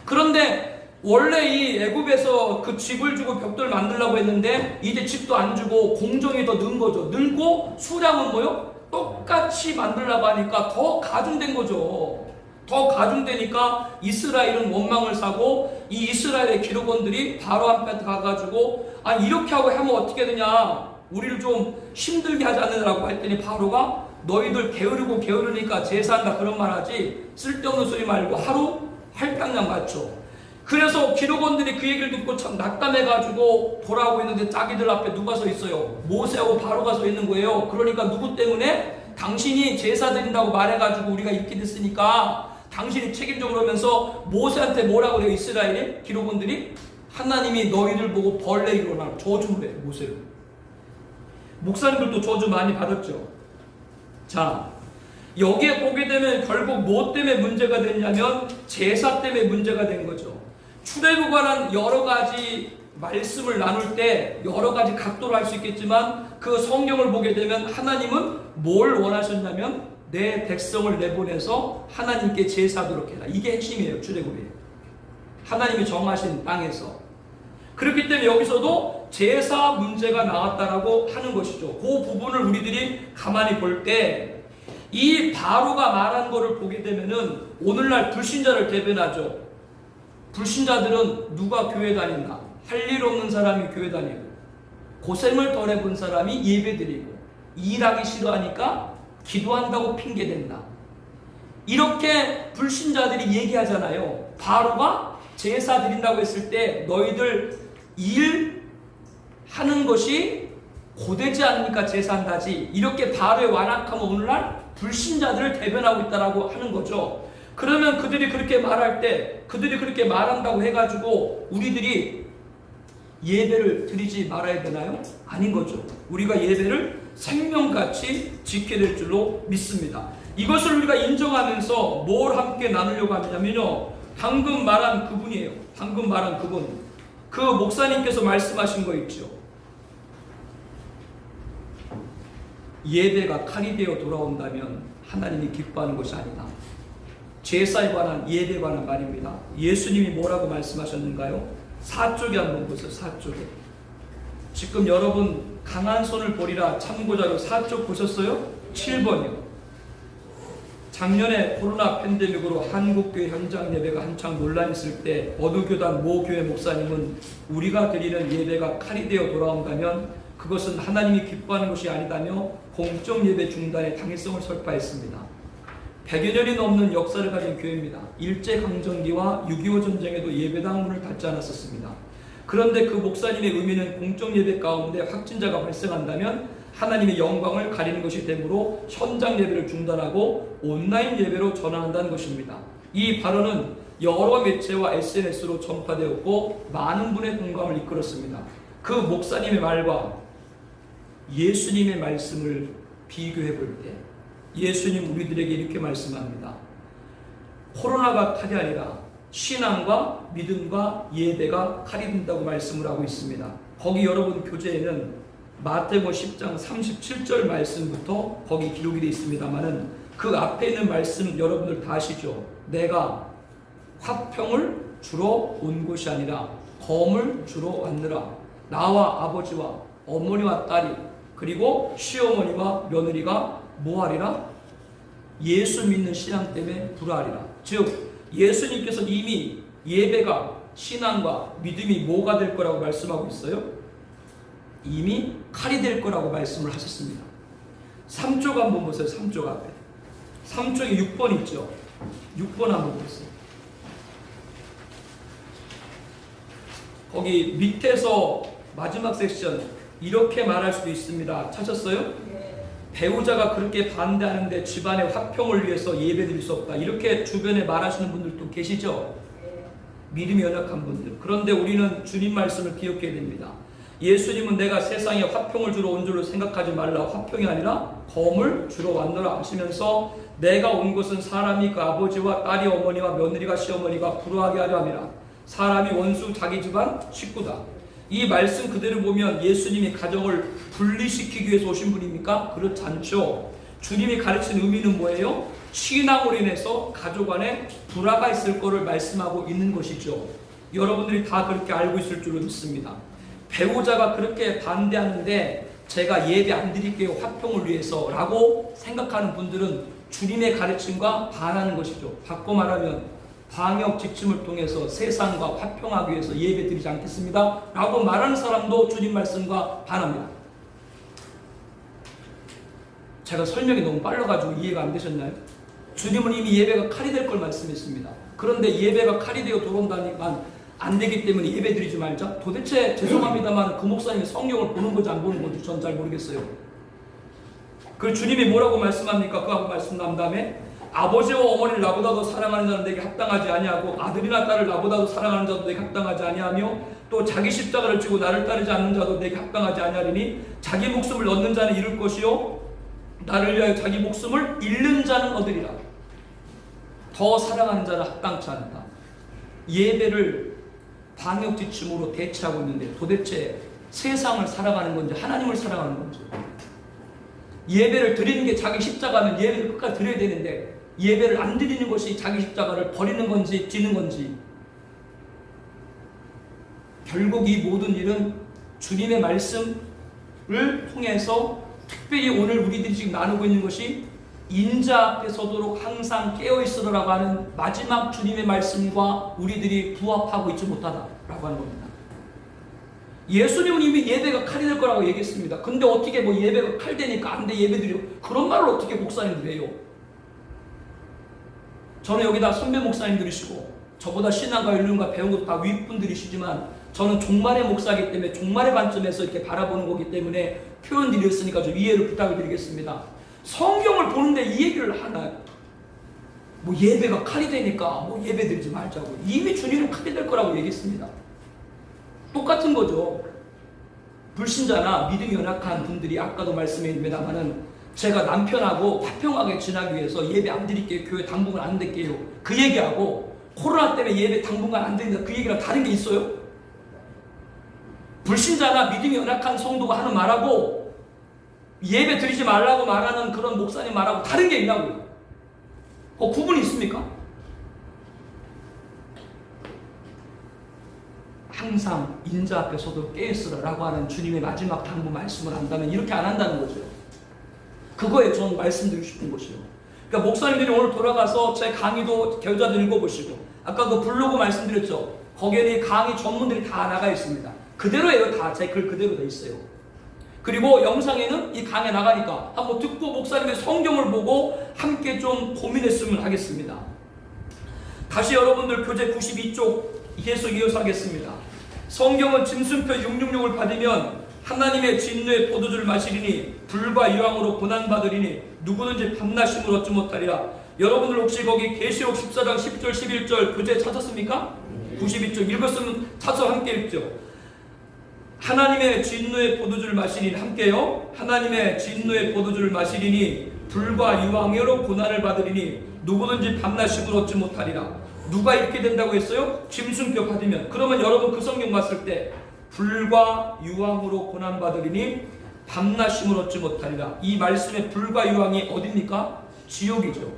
그런데 원래 이 애굽에서 그 집을 주고 벽돌 만들려고 했는데 이제 집도 안 주고 공정이 더 는 거죠. 늘고 수량은 뭐요? 똑같이 만들려고 하니까 더 가중된 거죠. 더 가중되니까 이스라엘은 원망을 사고 이 이스라엘의 기록원들이 바로 앞에 가가지고 아 이렇게 하고 하면 어떻게 되냐 우리를 좀 힘들게 하지 않느라고 했더니 바로가 너희들 게으르니까 제사한다 그런 말 하지 쓸데없는 소리 말고 하루 할당량 맞죠. 그래서 기록원들이 그 얘기를 듣고 참 낙담해가지고 돌아오고 있는데 자기들 앞에 누가 서 있어요? 모세하고 바로가 서 있는 거예요. 그러니까 누구 때문에? 당신이 제사 드린다고 말해가지고 우리가 이렇게 됐으니까 당신이 책임져 그러면서 모세한테 뭐라고 그래요? 이스라엘의 기록원들이 하나님이 너희들 보고 벌레 일어나 저주를 해 모세를. 목사님들도 저주 많이 받았죠. 자 여기에 보게 되면 결국 뭐 때문에 문제가 됐냐면 제사 때문에 문제가 된 거죠. 출애굽에 관한 여러 가지 말씀을 나눌 때 여러 가지 각도로 할 수 있겠지만 그 성경을 보게 되면 하나님은 뭘 원하셨냐면 내 백성을 내보내서 하나님께 제사하도록 해라. 이게 핵심이에요. 출애굽이에요. 하나님이 정하신 땅에서. 그렇기 때문에 여기서도 제사 문제가 나왔다라고 하는 것이죠. 그 부분을 우리들이 가만히 볼 때 이 바로가 말한 거를 보게 되면은 오늘날 불신자를 대변하죠. 불신자들은 누가 교회 다닌다? 할 일 없는 사람이 교회 다니고 고생을 덜 해본 사람이 예배 드리고 일하기 싫어하니까 기도한다고 핑계댄다. 이렇게 불신자들이 얘기하잖아요. 바로가 제사 드린다고 했을 때 너희들 일하는 것이 고되지 않으니까 제사한다지 이렇게 바로의 완악함은 오늘날 불신자들을 대변하고 있다라고 하는 거죠. 그러면 그들이 그렇게 말할 때 그들이 그렇게 말한다고 해가지고 우리들이 예배를 드리지 말아야 되나요? 아닌 거죠. 우리가 예배를 생명같이 지켜야 될 줄로 믿습니다. 이것을 우리가 인정하면서 뭘 함께 나누려고 하냐면요. 방금 말한 그분이에요. 방금 말한 그분. 그 목사님께서 말씀하신 거 있죠. 예배가 칼이 되어 돌아온다면 하나님이 기뻐하는 것이 아니다. 제사에 관한 예배에 관한 말입니다. 예수님이 뭐라고 말씀하셨는가요? 4쪽에 한번 보세요. 4쪽에. 지금 여러분 강한 손을 보리라 참고자료 4쪽 보셨어요? 7번이요. 작년에 코로나 팬데믹으로 한국교회 현장 예배가 한창 논란이 있을 때 어느 교단 모 교회 목사님은 우리가 드리는 예배가 칼이 되어 돌아온다면 그것은 하나님이 기뻐하는 것이 아니다며 공적 예배 중단의 당위성을 설파했습니다. 100여 년이 넘는 역사를 가진 교회입니다. 일제강점기와 6.25 전쟁에도 예배당 문을 닫지 않았었습니다. 그런데 그 목사님의 의미는 공적 예배 가운데 확진자가 발생한다면 하나님의 영광을 가리는 것이 되므로 현장 예배를 중단하고 온라인 예배로 전환한다는 것입니다. 이 발언은 여러 매체와 SNS로 전파되었고 많은 분의 공감을 이끌었습니다. 그 목사님의 말과 예수님의 말씀을 비교해 볼 때 예수님 우리들에게 이렇게 말씀합니다. 코로나가 칼이 아니라 신앙과 믿음과 예배가 칼이 된다고 말씀을 하고 있습니다. 거기 여러분 교재에는 마태복음 10장 37절 말씀부터 거기 기록이 되어 있습니다만은 그 앞에 있는 말씀 여러분들 다 아시죠? 내가 화평을 주러 온 것이 아니라 검을 주러 왔느라 나와 아버지와 어머니와 딸이 그리고 시어머니와 며느리가 뭐하리라? 예수 믿는 신앙 때문에 불화하리라. 즉 예수님께서 이미 예배가 신앙과 믿음이 뭐가 될 거라고 말씀하고 있어요? 이미 칼이 될 거라고 말씀을 하셨습니다. 3쪽 한번 보세요. 3쪽 앞에 3쪽에 6번 있죠. 6번 한번 보세요. 거기 밑에서 마지막 섹션 이렇게 말할 수도 있습니다. 찾았어요? 배우자가 그렇게 반대하는데 집안의 화평을 위해서 예배드릴 수 없다. 이렇게 주변에 말하시는 분들도 계시죠? 믿음이 연약한 분들. 그런데 우리는 주님 말씀을 기억해야 됩니다. 예수님은 내가 세상에 화평을 주러 온 줄로 생각하지 말라. 화평이 아니라 검을 주러 왔노라 하시면서 내가 온 것은 사람이 그 아버지와 딸이 어머니와 며느리가 시어머니가 불화하게 하려 함이라. 사람이 원수 자기 집안 식구다. 이 말씀 그대로 보면 예수님이 가정을 분리시키기 위해서 오신 분입니까? 그렇지 않죠. 주님이 가르친 의미는 뭐예요? 신앙으로 인해서 가족 안에 불화가 있을 거를 말씀하고 있는 것이죠. 여러분들이 다 그렇게 알고 있을 줄로 믿습니다. 배우자가 그렇게 반대하는데 제가 예배 안 드릴게요, 화평을 위해서 라고 생각하는 분들은 주님의 가르침과 반하는 것이죠. 바꿔 말하면 방역 지침을 통해서 세상과 화평하기 위해서 예배 드리지 않겠습니다 라고 말하는 사람도 주님 말씀과 반합니다. 제가 설명이 너무 빨라가지고 이해가 안 되셨나요? 주님은 이미 예배가 칼이 될 걸 말씀했습니다. 그런데 예배가 칼이 되어 들어온다니까 안 되기 때문에 예배 드리지 말자? 도대체 죄송합니다만 그 목사님이 성경을 보는 건지 안 보는 건지 전 잘 모르겠어요. 그 주님이 뭐라고 말씀합니까? 그하고 말씀 난 다음에 아버지와 어머니를 나보다 더 사랑하는 자는 내게 합당하지 아니하고 아들이나 딸을 나보다 더 사랑하는 자도 내게 합당하지 아니하며 또 자기 십자가를 지고 나를 따르지 않는 자도 내게 합당하지 아니하리니 자기 목숨을 얻는 자는 잃을 것이요 나를 위하여 자기 목숨을 잃는 자는 얻으리라. 더 사랑하는 자는 합당치 않다. 예배를 방역 지침으로 대체하고 있는데 도대체 세상을 살아가는 건지 하나님을 살아가는 건지. 예배를 드리는 게 자기 십자가면 예배를 끝까지 드려야 되는데 예배를 안 드리는 것이 자기 십자가를 버리는 건지 지는 건지. 결국 이 모든 일은 주님의 말씀을 통해서 특별히 오늘 우리들이 지금 나누고 있는 것이 인자 앞에 서도록 항상 깨어있으라고 하는 마지막 주님의 말씀과 우리들이 부합하고 있지 못하다라고 하는 겁니다. 예수님은 이미 예배가 칼이 될 거라고 얘기했습니다. 근데 어떻게 뭐 예배가 칼 되니까 안 돼 예배드려 그런 말을 어떻게 목사님들이 해요? 저는 여기다 선배 목사님들이시고 저보다 신앙과 윤리과 배운 것도 다 윗분들이시지만 저는 종말의 목사이기 때문에 종말의 관점에서 이렇게 바라보는 거기 때문에 표현드렸으니까 좀 이해를 부탁을 드리겠습니다. 성경을 보는데 이 얘기를 하나요? 뭐 예배가 칼이 되니까 뭐 예배 드리지 말자고. 이미 주님은 칼이 될 거라고 얘기했습니다. 똑같은 거죠. 불신자나 믿음이 연약한 분들이 아까도 말씀했습니다만은 제가 남편하고 화평하게 지나기 위해서 예배 안 드릴게요. 교회 당분간 안 될게요. 그 얘기하고 코로나 때문에 예배 당분간 안 드린다. 그 얘기랑 다른 게 있어요? 불신자나 믿음이 연약한 성도가 하는 말하고 예배 드리지 말라고 말하는 그런 목사님 말하고 다른 게 있냐고요. 구분이 있습니까? 항상 인자 앞에서도 깨어있으라고 하는 주님의 마지막 당부 말씀을 한다면 이렇게 안 한다는 거죠. 그거에 저는 말씀드리고 싶은 것이요. 그러니까 목사님들이 오늘 돌아가서 제 강의도 겨자들 읽어보시고 아까 그 블로그 말씀드렸죠. 거기에 강의 전문들이 다 나가 있습니다. 그대로예요. 다 제 글 그대로 돼 있어요. 그리고 영상에는 이 강에 나가니까 한번 듣고 목사님의 성경을 보고 함께 좀 고민했으면 하겠습니다. 다시 여러분들 교재 92쪽 계속 이어서 하겠습니다. 성경은 짐승표 666을 받으면 하나님의 진노의 포도주를 마시리니 불과 유황으로 고난받으리니 누구든지 밤낮심을 얻지 못하리라. 여러분들 혹시 거기 계시록 14장 10절 11절 교재 찾았습니까? 92쪽 읽었으면 찾아서 함께 읽죠. 하나님의 진노의 포도주를 마시리니 함께요. 하나님의 진노의 포도주를 마시리니 불과 유황으로 고난을 받으리니 누구든지 밤낮심을 얻지 못하리라. 누가 이렇게 된다고 했어요? 짐승표 받으면. 그러면 여러분 그 성경 봤을 때 불과 유황으로 고난받으리니 밤낮심을 얻지 못하리라. 이 말씀의 불과 유황이 어디입니까? 지옥이죠.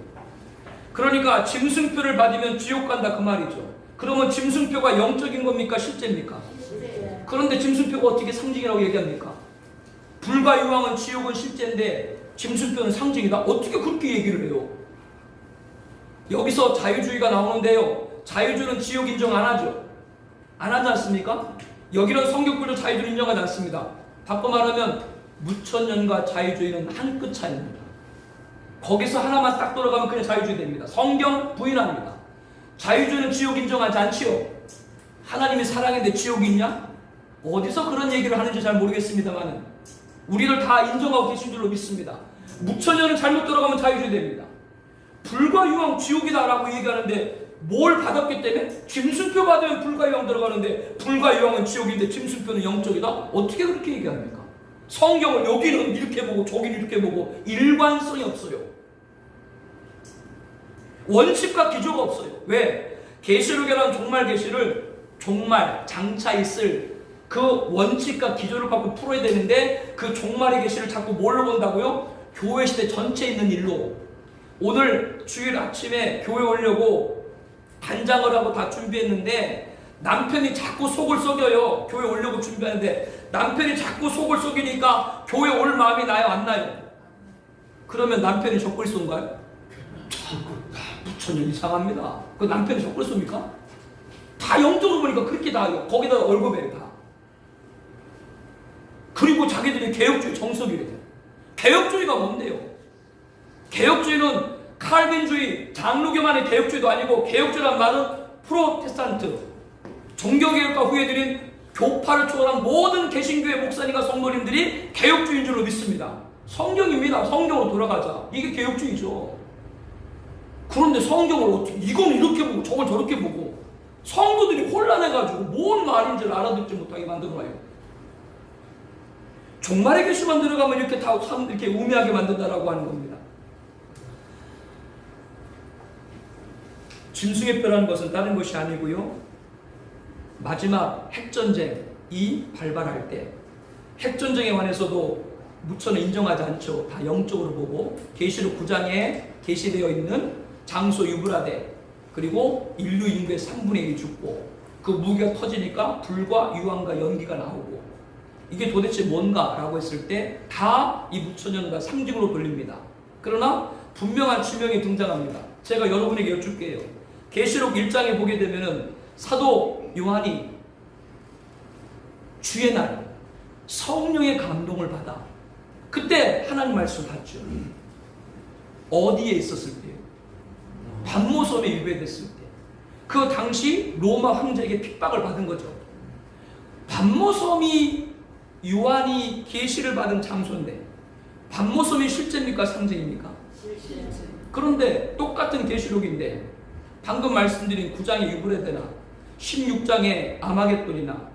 그러니까 짐승표를 받으면 지옥 간다 그 말이죠. 그러면 짐승표가 영적인 겁니까? 실제입니까? 그런데 짐승표가 어떻게 상징이라고 얘기합니까? 불과 유황은 지옥은 실제인데 짐승뼈는 상징이다. 어떻게 그렇게 얘기를 해요? 여기서 자유주의가 나오는데요. 자유주의는 지옥 인정 안 하죠. 안 하지 않습니까? 여기는 성경구조 자유주의 인정하지 않습니다. 바꿔 말하면 무천년과 자유주의는 한 끗 차이입니다. 거기서 하나만 딱 돌아가면 그냥 자유주의 됩니다. 성경 부인합니다. 자유주의는 지옥 인정하지 않지요. 하나님이 사랑인데 지옥이 있냐? 어디서 그런 얘기를 하는지 잘 모르겠습니다만 우리를 다 인정하고 계신 줄로 믿습니다. 무천년은 잘못 돌아가면 자유주의 됩니다. 불과 유황 지옥이다 라고 얘기하는데 뭘 받았기 때문에? 짐승표 받으면 불과 유황 들어가는데 불과 유황은 지옥인데 짐승표는 영적이다? 어떻게 그렇게 얘기합니까? 성경을 여기는 이렇게 보고 저기는 이렇게 보고 일관성이 없어요. 원칙과 기조가 없어요. 왜? 계시록이라는 종말 계시를 종말 장차 있을 그 원칙과 기조를 갖고 풀어야 되는데 그 종말의 계시를 자꾸 뭘로 본다고요? 교회 시대 전체에 있는 일로. 오늘 주일 아침에 교회 오려고 단장을 하고 다 준비했는데 남편이 자꾸 속을 썩여요. 교회 오려고 준비하는데 남편이 자꾸 속을 썩이니까 교회 올 마음이 나요, 안 나요? 그러면 남편이 적글소인가요? 무천년 이상합니다. 그 남편이 적글소입니까? 다 영적으로 보니까 그렇게 다 거기다 월급에 다. 그리고 자기들이 개혁주의 정석이래요. 개혁주의가 뭔데요? 개혁주의는 칼빈주의, 장로교만의 개혁주의도 아니고 개혁주의란 말은 프로테스탄트, 종교개혁과 후에 들인 교파를 초월한 모든 개신교회 목사님과 성도님들이 개혁주의인 줄로 믿습니다. 성경입니다. 성경으로 돌아가자. 이게 개혁주의죠. 그런데 성경을 어떻게 이건 이렇게 보고 저건 저렇게 보고 성도들이 혼란해가지고 뭔 말인지를 알아듣지 못하게 만들어놔요. 종말의 계시만 들어가면 이렇게 다 이렇게 우매하게 만든다라고 하는 겁니다. 짐승의 뼈라는 것은 다른 것이 아니고요. 마지막 핵전쟁이 발발할 때 핵전쟁에 관해서도 무천은 인정하지 않죠. 다 영적으로 보고 계시록 9장에 게시되어 있는 장소 유브라데 그리고 인류 인구의 3분의 1이 죽고 그 무기가 터지니까 불과 유황과 연기가 나오고 이게 도대체 뭔가 라고 했을 때 다 이 무천년과 상징으로 돌립니다. 그러나 분명한 지명이 등장합니다. 제가 여러분에게 여쭐게요. 계시록 1장에 보게 되면은 사도 요한이 주의 날 성령의 감동을 받아 그때 하나님 말씀을 받죠. 어디에 있었을 때요? 반모섬에 유배됐을 때. 그 당시 로마 황제에게 핍박을 받은 거죠. 반모섬이 요한이 계시를 받은 장소인데 반모섬이 실제입니까? 상징입니까? 그런데 똑같은 계시록인데 방금 말씀드린 9장의 유브레데나 16장의 아마겟돈이나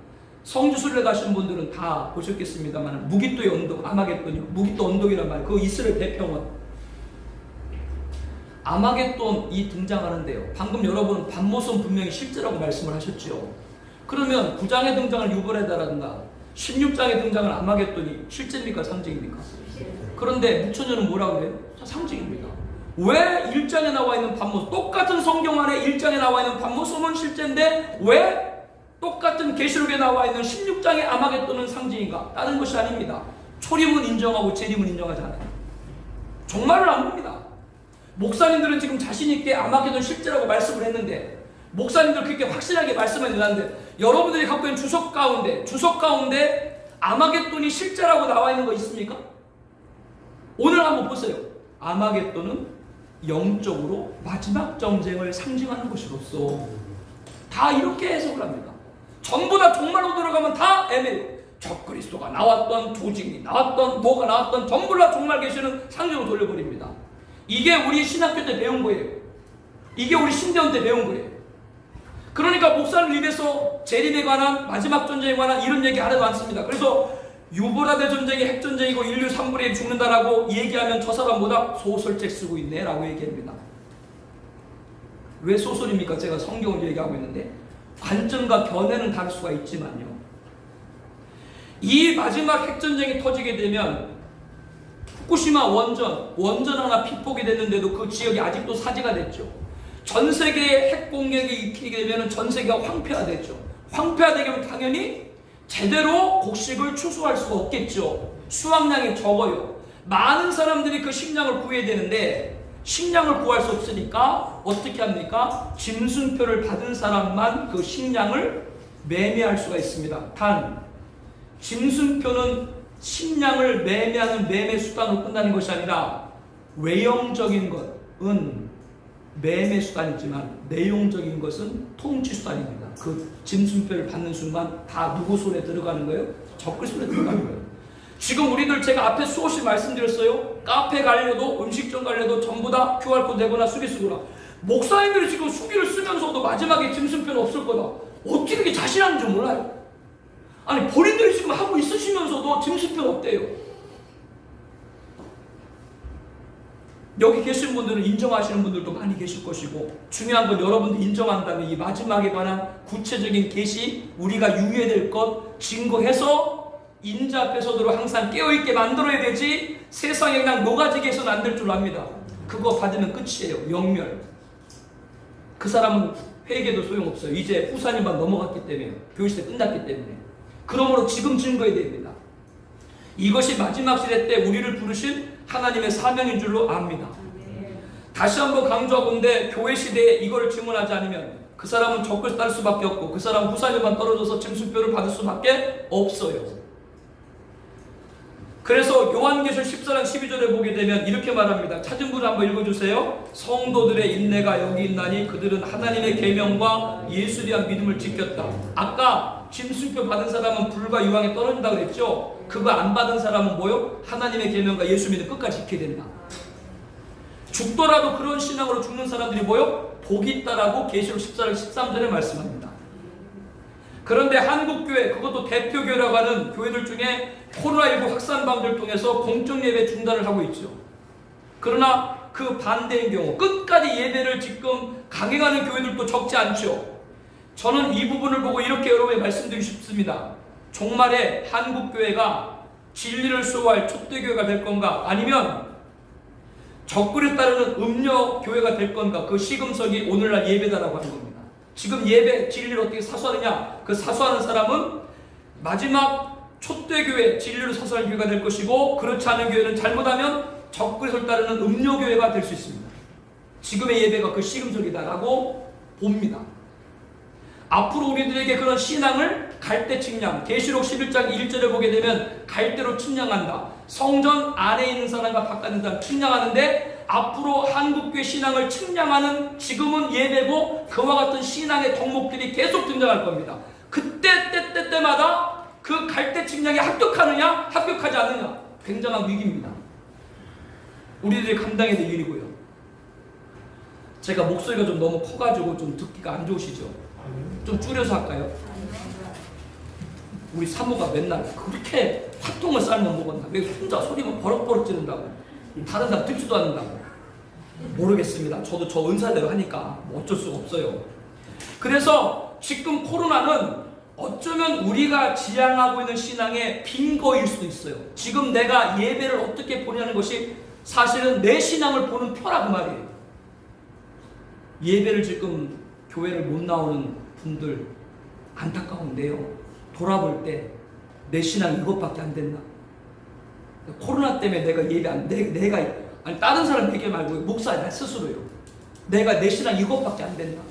성지순례 가신 분들은 다 보셨겠습니다만 무깃도의 언덕, 아마겟돈이요. 무깃도 언덕이란 말, 그 이스라엘 대평원. 아마겟돈이 등장하는데요. 방금 여러분은 반모섬 분명히 실제라고 말씀을 하셨죠. 그러면 9장에 등장할 유브레다라든가 16장에 등장할 아마겟돈이 실제입니까? 상징입니까? 그런데 무천년은 뭐라고 그래요? 상징입니다. 왜 1장에 나와 있는 반모섬, 똑같은 성경 안에 1장에 나와 있는 반모섬은 실제인데 왜 똑같은 계시록에 나와 있는 16장의 아마겟돈은 상징인가? 다른 것이 아닙니다. 초림은 인정하고 재림은 인정하지 않아요. 종말을 안 봅니다. 목사님들은 지금 자신 있게 아마겟돈 실제라고 말씀을 했는데 목사님들 그렇게 확실하게 말씀했는데 여러분들이 갖고 있는 주석 가운데 아마겟돈이 실제라고 나와 있는 거 있습니까? 오늘 한번 보세요. 아마겟돈은 영적으로 마지막 전쟁을 상징하는 것이로서 다 이렇게 해석을 합니다. 전부 다 종말로 들어가면 다 애매해요. 적그리스도가 나왔던, 조직이 나왔던, 뭐가 나왔던 전부 다 종말 계시는 상징으로 돌려버립니다. 이게 우리 신학교 때 배운 거예요. 이게 우리 신대원 때 배운 거예요. 그러니까 목사님 입에서 재림에 관한 마지막 전쟁에 관한 이런 얘기 안 해도 않습니다. 그래서 유브라데 전쟁이 핵전쟁이고 인류 3분의 1 죽는다라고 얘기하면 저 사람보다 소설책 쓰고 있네 라고 얘기합니다. 왜 소설입니까? 제가 성경을 얘기하고 있는데 관점과 견해는 다를 수가 있지만요. 이 마지막 핵전쟁이 터지게 되면 후쿠시마 원전 하나 피폭이 됐는데도 그 지역이 아직도 사지가 됐죠. 전 세계의 핵 공격이 일으키게 되면 전 세계가 황폐화됐죠. 황폐화되게 되면 당연히 제대로 곡식을 추수할 수가 없겠죠. 수확량이 적어요. 많은 사람들이 그 식량을 구해야 되는데 식량을 구할 수 없으니까 어떻게 합니까? 짐승표를 받은 사람만 그 식량을 매매할 수가 있습니다. 단 짐승표는 식량을 매매하는 매매 수단으로 끝나는 것이 아니라 외형적인 것은 매매 수단이지만 내용적인 것은 통치 수단입니다. 그 짐승표를 받는 순간 다 누구 손에 들어가는 거예요? 적그리 손에 들어가는 거예요. 지금 우리들 제가 앞에 수없이 말씀드렸어요. 카페 가려도 음식점 가려도 전부 다 QR코드 내거나 수기 쓰거나. 목사님들이 지금 수기를 쓰면서도 마지막에 짐승표는 없을 거다. 어떻게 그렇게 자신하는지 몰라요. 아니 본인들이 지금 하고 있으시면서도 짐승표는 없대요. 여기 계신 분들은 인정하시는 분들도 많이 계실 것이고, 중요한 건 여러분들 인정한다면 이 마지막에 관한 구체적인 계시, 우리가 유의해야 될 것 증거해서 인자 앞에 서도록 항상 깨어있게 만들어야 되지, 세상에 그냥 녹아지게 해서는 안 될 줄 압니다. 그거 받으면 끝이에요. 영멸. 그 사람은 회개도 소용없어요. 이제 후사님만 넘어갔기 때문에, 교회시대 끝났기 때문에. 그러므로 지금 증거해야 됩니다. 이것이 마지막 시대 때 우리를 부르신 하나님의 사명인 줄로 압니다. 다시 한번 강조하건대 교회 시대에 이걸 증언하지 않으면 그 사람은 적그리스도 딸 수밖에 없고 그 사람은 후사님만 떨어져서 짐승표를 받을 수밖에 없어요. 그래서 요한계시록 14장 12절에 보게 되면 이렇게 말합니다. 찾은 분 한번 읽어주세요. 성도들의 인내가 여기 있나니 그들은 하나님의 계명과 예수에 대한 믿음을 지켰다. 아까 짐승표 받은 사람은 불과 유황에 떨어진다고 그랬죠. 그거 안 받은 사람은 뭐요? 하나님의 계명과 예수 믿음 끝까지 지켜야 된다. 죽더라도 그런 신앙으로 죽는 사람들이 뭐요? 복이 있다라고 계시록 14장 13절에 말씀합니다. 그런데 한국교회, 그것도 대표교회라고 하는 교회들 중에 코로나19 확산방지를 통해서 공적예배 중단을 하고 있죠. 그러나 그 반대인 경우 끝까지 예배를 지금 강행하는 교회들도 적지 않죠. 저는 이 부분을 보고 이렇게 여러분에게 말씀드리고 싶습니다. 종말에 한국교회가 진리를 수호할 촛대교회가 될 건가, 아니면 적그리스도에 따르는 음녀교회가 될 건가, 그 시금석이 오늘날 예배다라고 하는 겁니다. 지금 예배 진리를 어떻게 사수하느냐, 그 사수하는 사람은 마지막 촛대교회 진리를 사수하는 교회가 될 것이고, 그렇지 않은 교회는 잘못하면 적그리스도를 따르는 음녀교회가 될 수 있습니다. 지금의 예배가 그 시금석이다라고 봅니다. 앞으로 우리들에게 그런 신앙을 갈대 측량, 계시록 11장 1절에 보게 되면 갈대로 측량한다. 성전 안에 있는 사람과 바깥에 있는 사람 측량하는데, 앞으로 한국교회 신앙을 측량하는 지금은 예배고 그와 같은 신앙의 덕목들이 계속 등장할 겁니다. 때마다 그 갈대 측량에 합격하느냐 합격하지 않느냐 굉장한 위기입니다. 우리들이 감당해야 될 일이고요. 제가 목소리가 좀 너무 커가지고 좀 듣기가 안 좋으시죠? 좀 줄여서 할까요? 우리 사모가 맨날 그렇게 화통을 삶아 먹었나? 왜 혼자 소리만 버럭버럭 지른다고? 다른 사람 듣지도 않는다고? 모르겠습니다. 저도 저 은사대로 하니까 뭐 어쩔 수가 없어요. 그래서 지금 코로나는 어쩌면 우리가 지향하고 있는 신앙의 빈거일 수도 있어요. 지금 내가 예배를 어떻게 보냐는 것이 사실은 내 신앙을 보는 표라 그 말이에요. 예배를 지금 교회를 못 나오는 분들 안타까운데요. 돌아볼 때 내 신앙이 이것밖에 안 됐나? 코로나 때문에 내가 예배 안, 내가 아니 다른 사람 얘기 말고 목사 나 스스로요. 내가 내 신앙 이것밖에 안 됐나?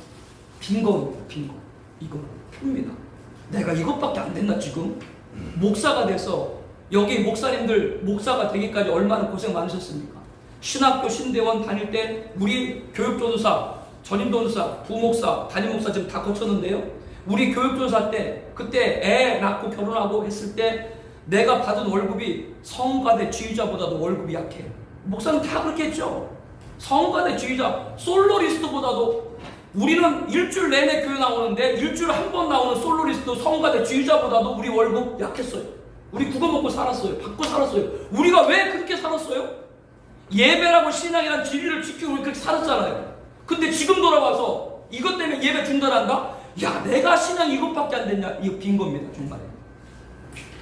빈거입니다. 빈거. 이거 표입니다. 내가 이것밖에 안 됐나 지금? 목사가 돼서 여기 목사님들 목사가 되기까지 얼마나 고생 많으셨습니까? 신학교 신대원 다닐 때 우리 교육전도사, 전임전도사, 부목사, 담임목사 지금 다 거쳤는데요. 우리 교육전도사 때 그때 애 낳고 결혼하고 했을 때 내가 받은 월급이 성가대 지휘자보다도 월급이 약해요. 목사는 다 그렇게 했죠. 성가대 지휘자 솔로리스트보다도, 우리는 일주일 내내 교회 나오는데 일주일에 한 번 나오는 솔로리스트 성가대 지휘자보다도 우리 월급 약했어요. 우리 그거 먹고 살았어요. 받고 살았어요. 우리가 왜 그렇게 살았어요? 예배라고 신앙이란 진리를 지키고 우리 그렇게 살았잖아요. 근데 지금 돌아와서 이것 때문에 예배 중단한다? 야, 내가 신앙 이것밖에 안 됐냐? 이거 빈 겁니다. 정말.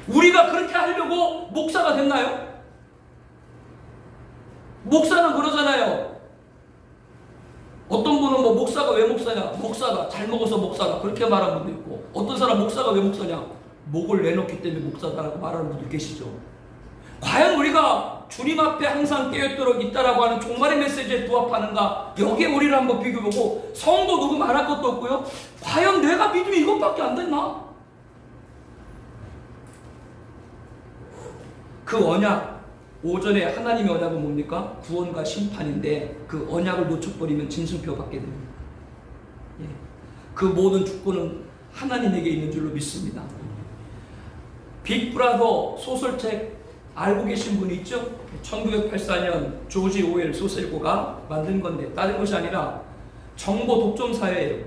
우리가 그렇게 하려고 목사가 됐나요? 목사는 그러잖아요. 어떤 분은 뭐 목사가 왜 목사냐? 목사가 잘 먹어서 목사다. 그렇게 말하는 분도 있고, 어떤 사람 목사가 왜 목사냐? 목을 내놓기 때문에 목사다라고 말하는 분도 계시죠. 과연 우리가 주님 앞에 항상 깨어있도록 있다라고 하는 종말의 메시지에 부합하는가? 여기에 우리를 한번 비교해보고, 성도 누구 말할 것도 없고요. 과연 내가 믿음이 이것밖에 안 됐나? 그 언약, 오전에 하나님의 언약은 뭡니까? 구원과 심판인데 그 언약을 놓쳐버리면 짐승표 받게 됩니다. 예. 그 모든 주권은 하나님에게 있는 줄로 믿습니다. 빅브라더 소설책 알고 계신 분이 있죠? 1984년 조지 오웰 소설고가 만든 건데 다른 것이 아니라 정보 독점 사회예요.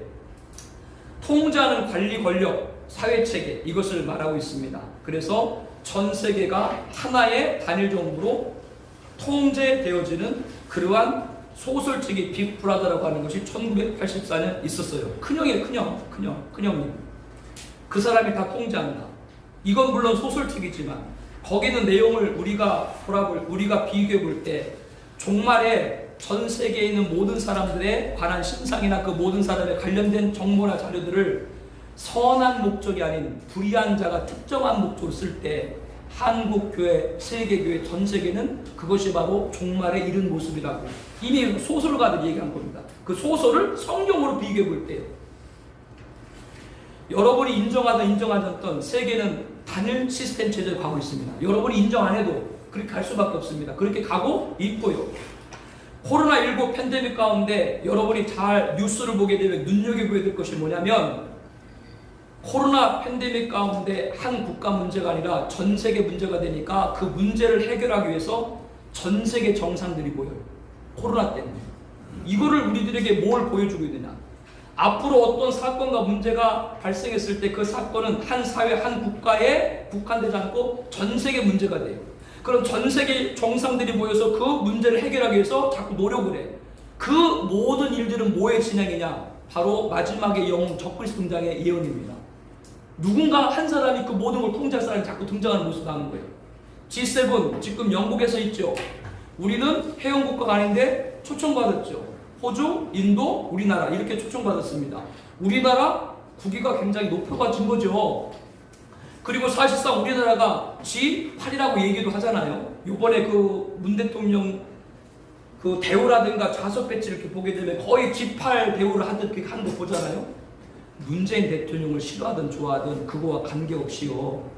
통제하는 관리 권력, 사회체계, 이것을 말하고 있습니다. 그래서 전 세계가 하나의 단일 정부로 통제되어지는 그러한 소설책이 빅브라더라고 하는 것이 1984년 있었어요. 큰형이에요. 큰형님. 그 사람이 다 통제한다. 이건 물론 소설책이지만 거기는 내용을 우리가 비교해 볼 때 종말에 전 세계에 있는 모든 사람들에 관한 신상이나 그 모든 사람에 관련된 정보나 자료들을 선한 목적이 아닌 불의한 자가 특정한 목적으로 쓸 때 한국교회, 세계교회, 전 세계는 그것이 바로 종말에 이른 모습이라고 이미 소설가들이 얘기한 겁니다. 그 소설을 성경으로 비교해 볼 때요. 여러분이 인정하든 인정하지 않든 세계는 단일 시스템 체제로 가고 있습니다. 여러분이 인정 안 해도 그렇게 갈 수밖에 없습니다. 그렇게 가고 있고요. 코로나19 팬데믹 가운데 여러분이 잘 뉴스를 보게 되면 눈여겨보게 될 것이 뭐냐면 코로나 팬데믹 가운데 한 국가 문제가 아니라 전 세계 문제가 되니까 그 문제를 해결하기 위해서 전 세계 정상들이 모여요. 코로나 때문에. 이거를 우리들에게 뭘 보여주고 있느냐. 앞으로 어떤 사건과 문제가 발생했을 때 그 사건은 한 사회, 한 국가에 국한되지 않고 전 세계 문제가 돼요. 그럼 전 세계 정상들이 모여서 그 문제를 해결하기 위해서 자꾸 노력을 해. 그 모든 일들은 뭐의 진행이냐? 바로 마지막에 영웅 적그리스도 등장의 예언입니다. 누군가 한 사람이 그 모든 걸 통제할 사람이 자꾸 등장하는 모습이 나오는 거예요. G7 지금 영국에서 있죠. 우리는 회원국가가 아닌데 초청받았죠. 호주, 인도, 우리나라 이렇게 초청받았습니다. 우리나라 국위가 굉장히 높아진 거죠. 그리고 사실상 우리나라가 G8이라고 얘기도 하잖아요. 이번에 그 문 대통령 그 대우라든가 좌석 배치 이렇게 보게 되면 거의 G8 대우를 하듯 그렇게 하는 거 보잖아요. 문재인 대통령을 싫어하든 좋아하든 그거와 관계없이요.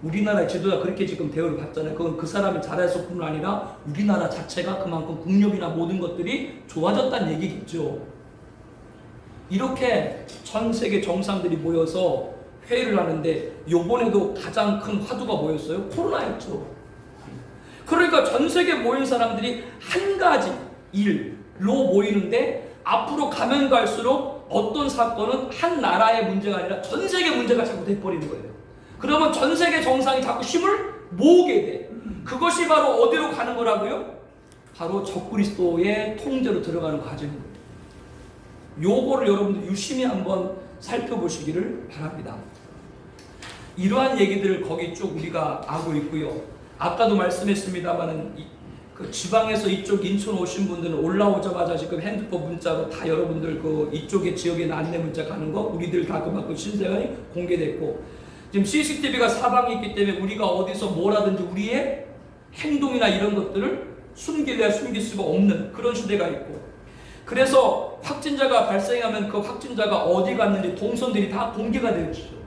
우리나라의 지도자 그렇게 지금 대우를 받잖아요. 그건 그 사람이 잘해서 뿐만 아니라 우리나라 자체가 그만큼 국력이나 모든 것들이 좋아졌다는 얘기겠죠. 이렇게 전 세계 정상들이 모여서 회의를 하는데 요번에도 가장 큰 화두가 뭐였어요? 코로나였죠. 그러니까 전 세계 모인 사람들이 한 가지 일로 모이는데 앞으로 가면 갈수록 어떤 사건은 한 나라의 문제가 아니라 전 세계 문제가 자꾸 돼버리는 거예요. 그러면 전 세계 정상이 자꾸 힘을 모으게 돼. 그것이 바로 어디로 가는 거라고요? 바로 적그리스도의 통제로 들어가는 과정입니다. 요거를 여러분들 유심히 한번 살펴보시기를 바랍니다. 이러한 얘기들을 거기 쭉 우리가 알고 있고요. 아까도 말씀했습니다마는 그 지방에서 이쪽 인천 오신 분들은 올라오자마자 지금 핸드폰 문자로 다 여러분들 그 이쪽의 지역에 안내 문자 가는 거 우리들 다 그만큼 신세가 공개됐고 지금 CCTV가 사방에 있기 때문에 우리가 어디서 뭐라든지 우리의 행동이나 이런 것들을 숨길래야 숨길 수가 없는 그런 시대가 있고 그래서 확진자가 발생하면 그 확진자가 어디 갔는지 동선들이 다 공개가 되어지죠.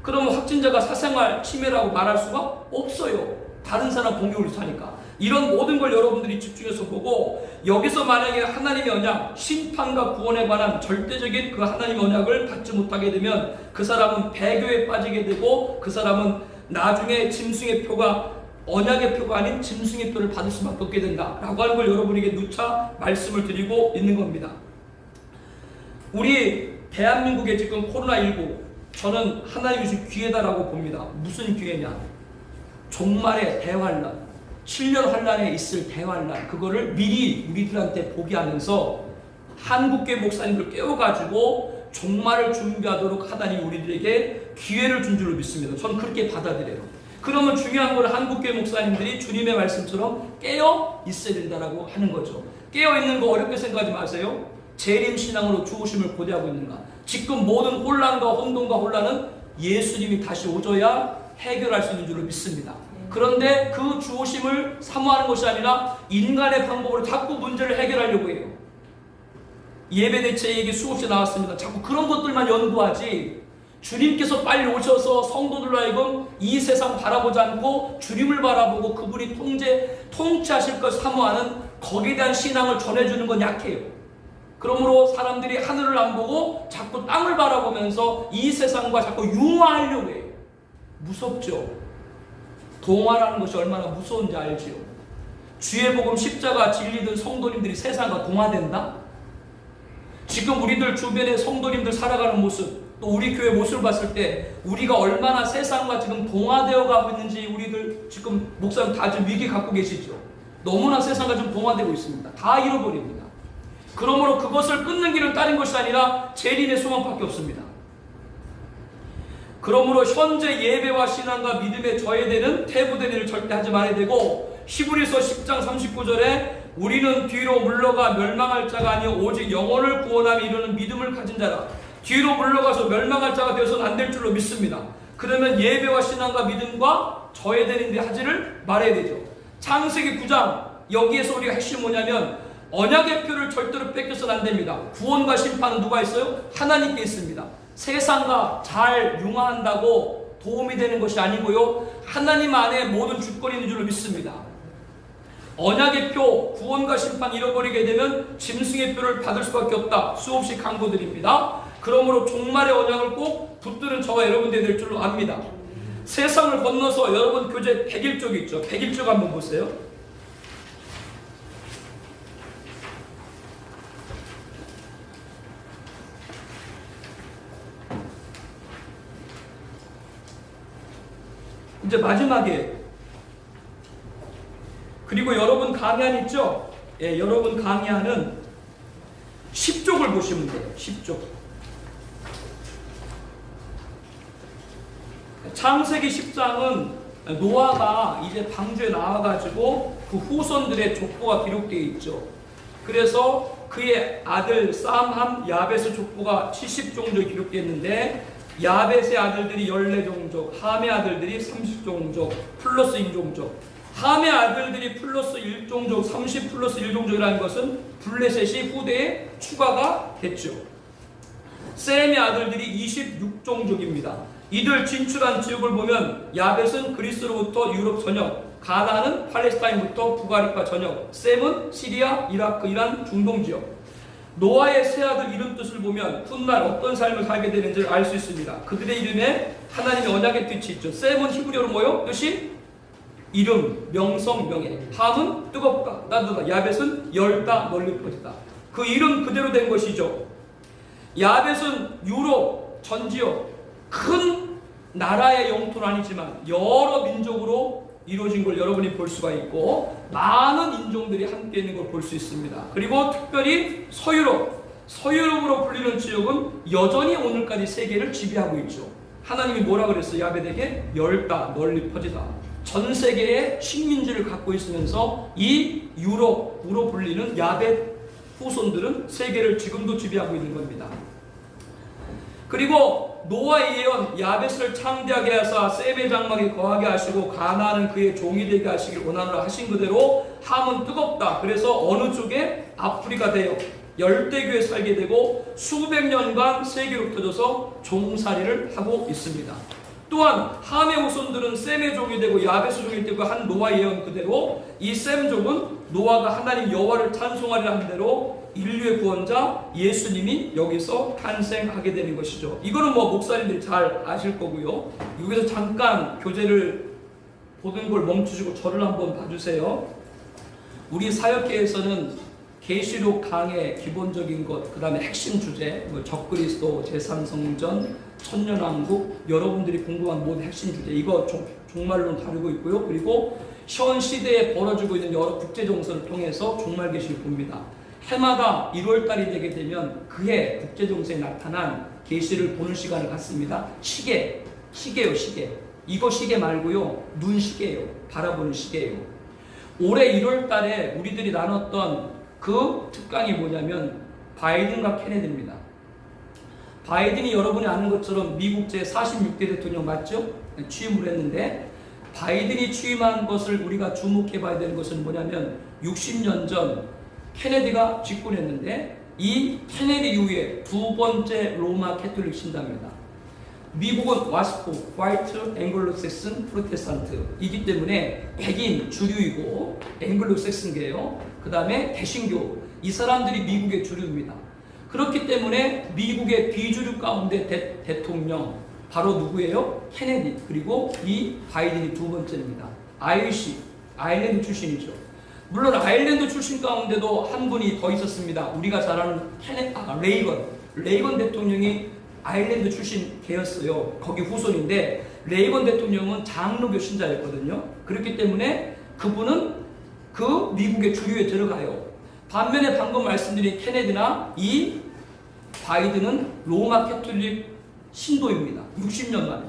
그러면 확진자가 사생활 침해라고 말할 수가 없어요. 다른 사람 공격을 사니까. 이런 모든 걸 여러분들이 집중해서 보고 여기서 만약에 하나님의 언약, 심판과 구원에 관한 절대적인 그 하나님의 언약을 받지 못하게 되면 그 사람은 배교에 빠지게 되고 그 사람은 나중에 짐승의 표가 언약의 표가 아닌 짐승의 표를 받을 수밖에 없게 된다라고 하는 걸 여러분에게 누차 말씀을 드리고 있는 겁니다. 우리 대한민국의 지금 코로나19 저는 하나님이 주신 기회다라고 봅니다. 무슨 기회냐? 종말의 대환란 7년 환란에 있을 대환란 그거를 미리 우리들한테 보게 하면서 한국교회 목사님들 깨워가지고 종말을 준비하도록 하나님 우리들에게 기회를 준 줄로 믿습니다. 저는 그렇게 받아들여요. 그러면 중요한 건 한국교회 목사님들이 주님의 말씀처럼 깨어 있어야 된다라고 하는 거죠. 깨어 있는 거 어렵게 생각하지 마세요. 재림신앙으로 주오심을 고대하고 있는가. 지금 모든 혼란과 혼돈과 혼란은 예수님이 다시 오셔야 해결할 수 있는 줄로 믿습니다. 그런데 그 주오심을 사모하는 것이 아니라 인간의 방법으로 자꾸 문제를 해결하려고 해요. 예배 대체 얘기 수없이 나왔습니다. 자꾸 그런 것들만 연구하지 주님께서 빨리 오셔서 성도들로 하여금 이 세상 바라보지 않고 주님을 바라보고 그분이 통치하실 것 사모하는 거기에 대한 신앙을 전해주는 건 약해요. 그러므로 사람들이 하늘을 안 보고 자꾸 땅을 바라보면서 이 세상과 자꾸 융화하려고 해요. 무섭죠? 동화라는 것이 얼마나 무서운지 알지요? 주의 복음 십자가 진리든 성도님들이 세상과 동화된다? 지금 우리들 주변에 성도님들 살아가는 모습, 또 우리 교회 모습을 봤을 때 우리가 얼마나 세상과 지금 동화되어 가고 있는지 우리들 지금 목사님 다 지금 위기 갖고 계시죠? 너무나 세상과 좀 동화되고 있습니다. 다 잃어버립니다. 그러므로 그것을 끊는 길은 다른 것이 아니라 재림의 소망밖에 없습니다. 그러므로 현재 예배와 신앙과 믿음에 저해되는 퇴보된 일을 절대 하지 말아야 되고, 히브리서 10장 39절에 우리는 뒤로 물러가 멸망할 자가 아니요 오직 영혼을 구원함에 이르는 믿음을 가진 자라. 뒤로 물러가서 멸망할 자가 되어서는 안 될 줄로 믿습니다. 그러면 예배와 신앙과 믿음과 저해되는 일을 하지를 말아야 되죠. 창세기 9장 여기에서 우리가 핵심이 뭐냐면 언약의 표를 절대로 뺏겨서는 안 됩니다. 구원과 심판은 누가 있어요? 하나님께 있습니다. 세상과 잘 융화한다고 도움이 되는 것이 아니고요, 하나님 안에 모든 주권이 있는 줄로 믿습니다. 언약의 표, 구원과 심판 잃어버리게 되면 짐승의 표를 받을 수밖에 없다. 수없이 강조드립니다. 그러므로 종말의 언약을 꼭 붙드는 저와 여러분들이 될 줄로 압니다. 세상을 건너서 여러분 교재 101쪽 있죠? 101쪽 한번 보세요. 이제 마지막에, 그리고 여러분 강의안 있죠? 예, 여러분 강의안은 10쪽을 보시면 돼요. 10쪽. 창세기 10장은 노아가 이제 방주에 나와가지고 그 후손들의 족보가 기록되어 있죠. 그래서 그의 아들 쌈함, 야벳의 족보가 70종족이 기록되어 있는데, 야벳의 아들들이 14종족, 함의 아들들이 30종족, 플러스 1종족. 함의 아들들이 플러스 1종족, 30 플러스 1종족이라는 것은 블레셋이 후대에 추가가 됐죠. 셈의 아들들이 26종족입니다. 이들 진출한 지역을 보면 야벳은 그리스로부터 유럽 전역, 가나안은 팔레스타인부터 북아리파 전역, 셈은 시리아, 이라크, 이란, 중동 지역. 노아의 세 아들 이름 뜻을 보면 훗날 어떤 삶을 살게 되는지를 알 수 있습니다. 그들의 이름에 하나님의 언약의 뜻이 있죠. 셈은 히브리어로 뭐요? 뜻이 이름, 명성, 명예. 함은 뜨겁다, 따뜻하다. 야벳은 열다, 널리 퍼지다. 그 이름 그대로 된 것이죠. 야벳은 유럽 전 지역 큰 나라의 영토는 아니지만 여러 민족으로 이루어진 걸 여러분이 볼 수가 있고, 많은 인종들이 함께 있는 걸 볼 수 있습니다. 그리고 특별히 서유럽으로 불리는 지역은 여전히 오늘까지 세계를 지배하고 있죠. 하나님이 뭐라 그랬어요? 야벳에게 열다, 널리 퍼지다. 전 세계의 식민지를 갖고 있으면서 이 유럽으로 불리는 야벳 후손들은 세계를 지금도 지배하고 있는 겁니다. 그리고 노아의 예언, 야벳을 창대하게 하사 셈의 장막에 거하게 하시고 가나안은 그의 종이 되게 하시길 원하노라 하신 그대로 함은 뜨겁다. 그래서 어느 쪽에 아프리카 되어 열대교에 살게 되고 수백 년간 세계로 흩어져서 종살이를 하고 있습니다. 또한 함의 후손들은 셈의 종이 되고 야벳의 종이 되고 한 노아 예언 그대로 이 셈족은 노아가 하나님 여호와를 찬송하리라 한 대로 인류의 구원자 예수님이 여기서 탄생하게 되는 것이죠. 이거는 뭐 목사님들이 잘 아실 거고요. 여기서 잠깐 교재를 보는 걸 멈추시고 저를 한번 봐주세요. 우리 사역계에서는 계시록 강의 기본적인 것, 그 다음에 핵심 주제, 뭐 적그리스도, 제3성전, 천년왕국, 여러분들이 궁금한 모든 핵심 주제, 이거 종말론 다루고 있고요. 그리고 현 시대에 벌어지고 있는 여러 국제정세를 통해서 종말 계시를 봅니다. 해마다 1월달이 되게 되면 그해 국제정세에 나타난 계시를 보는 시간을 갖습니다. 시계예요, 시계. 이거 시계 말고요, 눈 시계예요. 바라보는 시계예요. 올해 1월달에 우리들이 나눴던 그 특강이 뭐냐면 바이든과 케네디입니다. 바이든이 여러분이 아는 것처럼 미국 제46대 대통령 맞죠? 취임을 했는데, 바이든이 취임한 것을 우리가 주목해 봐야 되는 것은 뭐냐면 60년 전 케네디가 집권했는데 이 케네디 이후에 두 번째 로마 캐톨릭 신당입니다. 미국은 와스포, 화이트, 앵글로색슨, 프로테스탄트이기 때문에 백인 주류이고 앵글로색슨계예요. 그 다음에 개신교, 이 사람들이 미국의 주류입니다. 그렇기 때문에 미국의 비주류 가운데 대통령 바로 누구예요? 케네디, 그리고 이 바이든이 두 번째입니다. 아일랜드 출신이죠. 물론 아일랜드 출신 가운데도 한 분이 더 있었습니다. 우리가 잘 아는 레이건 대통령이 아일랜드 출신 개였어요. 거기 후손인데 레이건 대통령은 장로교 신자였거든요. 그렇기 때문에 그분은 그 미국의 주류에 들어가요. 반면에 방금 말씀드린 케네디나 이 바이든은 로마 캐톨릭 신도입니다. 60년 만에.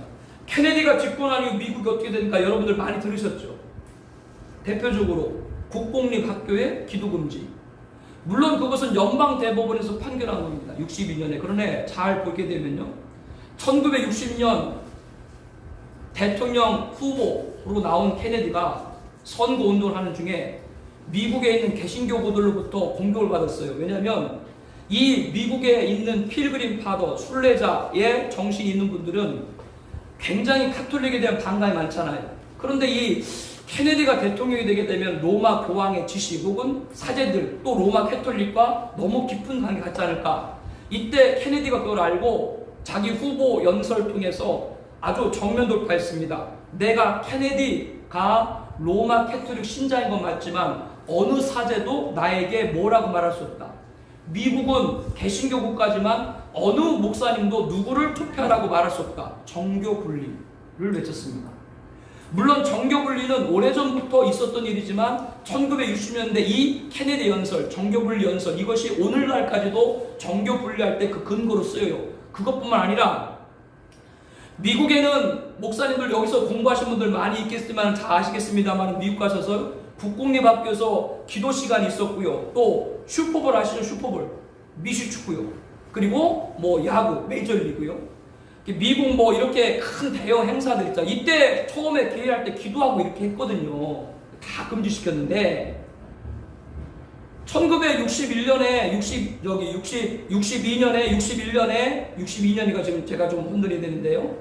케네디가 집권한 이후 미국이 어떻게 되니까 여러분들 많이 들으셨죠. 대표적으로 국공립학교의 기도금지. 물론 그것은 연방대법원에서 판결한 겁니다. 62년에. 그러나 잘 보게 되면요. 1960년 대통령 후보로 나온 케네디가 선거운동을 하는 중에 미국에 있는 개신교부들로부터 공격을 받았어요. 왜냐하면 이 미국에 있는 필그림 파더, 순례자의 정신이 있는 분들은 굉장히 카톨릭에 대한 반감이 많잖아요. 그런데 이 케네디가 대통령이 되게 되면 로마 교황의 지시 혹은 사제들 또 로마 캐톨릭과 너무 깊은 관계 갖지 않을까. 이때 케네디가 그걸 알고 자기 후보 연설 통해서 아주 정면 돌파했습니다. 내가 케네디가 로마 캐톨릭 신자인 건 맞지만 어느 사제도 나에게 뭐라고 말할 수 없다. 미국은 개신교 국가지만 어느 목사님도 누구를 투표하라고 말할 수 없다. 정교 분리를 외쳤습니다. 물론 정교 분리는 오래전부터 있었던 일이지만 1960년대 이 케네디 연설, 정교 분리 연설, 이것이 오늘날까지도 정교 분리할 때 그 근거로 쓰여요. 그것뿐만 아니라 미국에는 목사님들 여기서 공부하신 분들 많이 있겠지만 잘 아시겠습니다만 미국 가셔서 국공립학교에서 기도 시간이 있었고요. 또 슈퍼볼 아시죠? 슈퍼볼 미식축구요. 그리고 뭐 야구 메이저리그요. 미국 뭐 이렇게 큰 대형 행사들 있죠. 이때 처음에 개회할 때 기도하고 이렇게 했거든요. 다 금지시켰는데 1961년에 62년이가 지금 제가 좀 혼돈이 되는데요.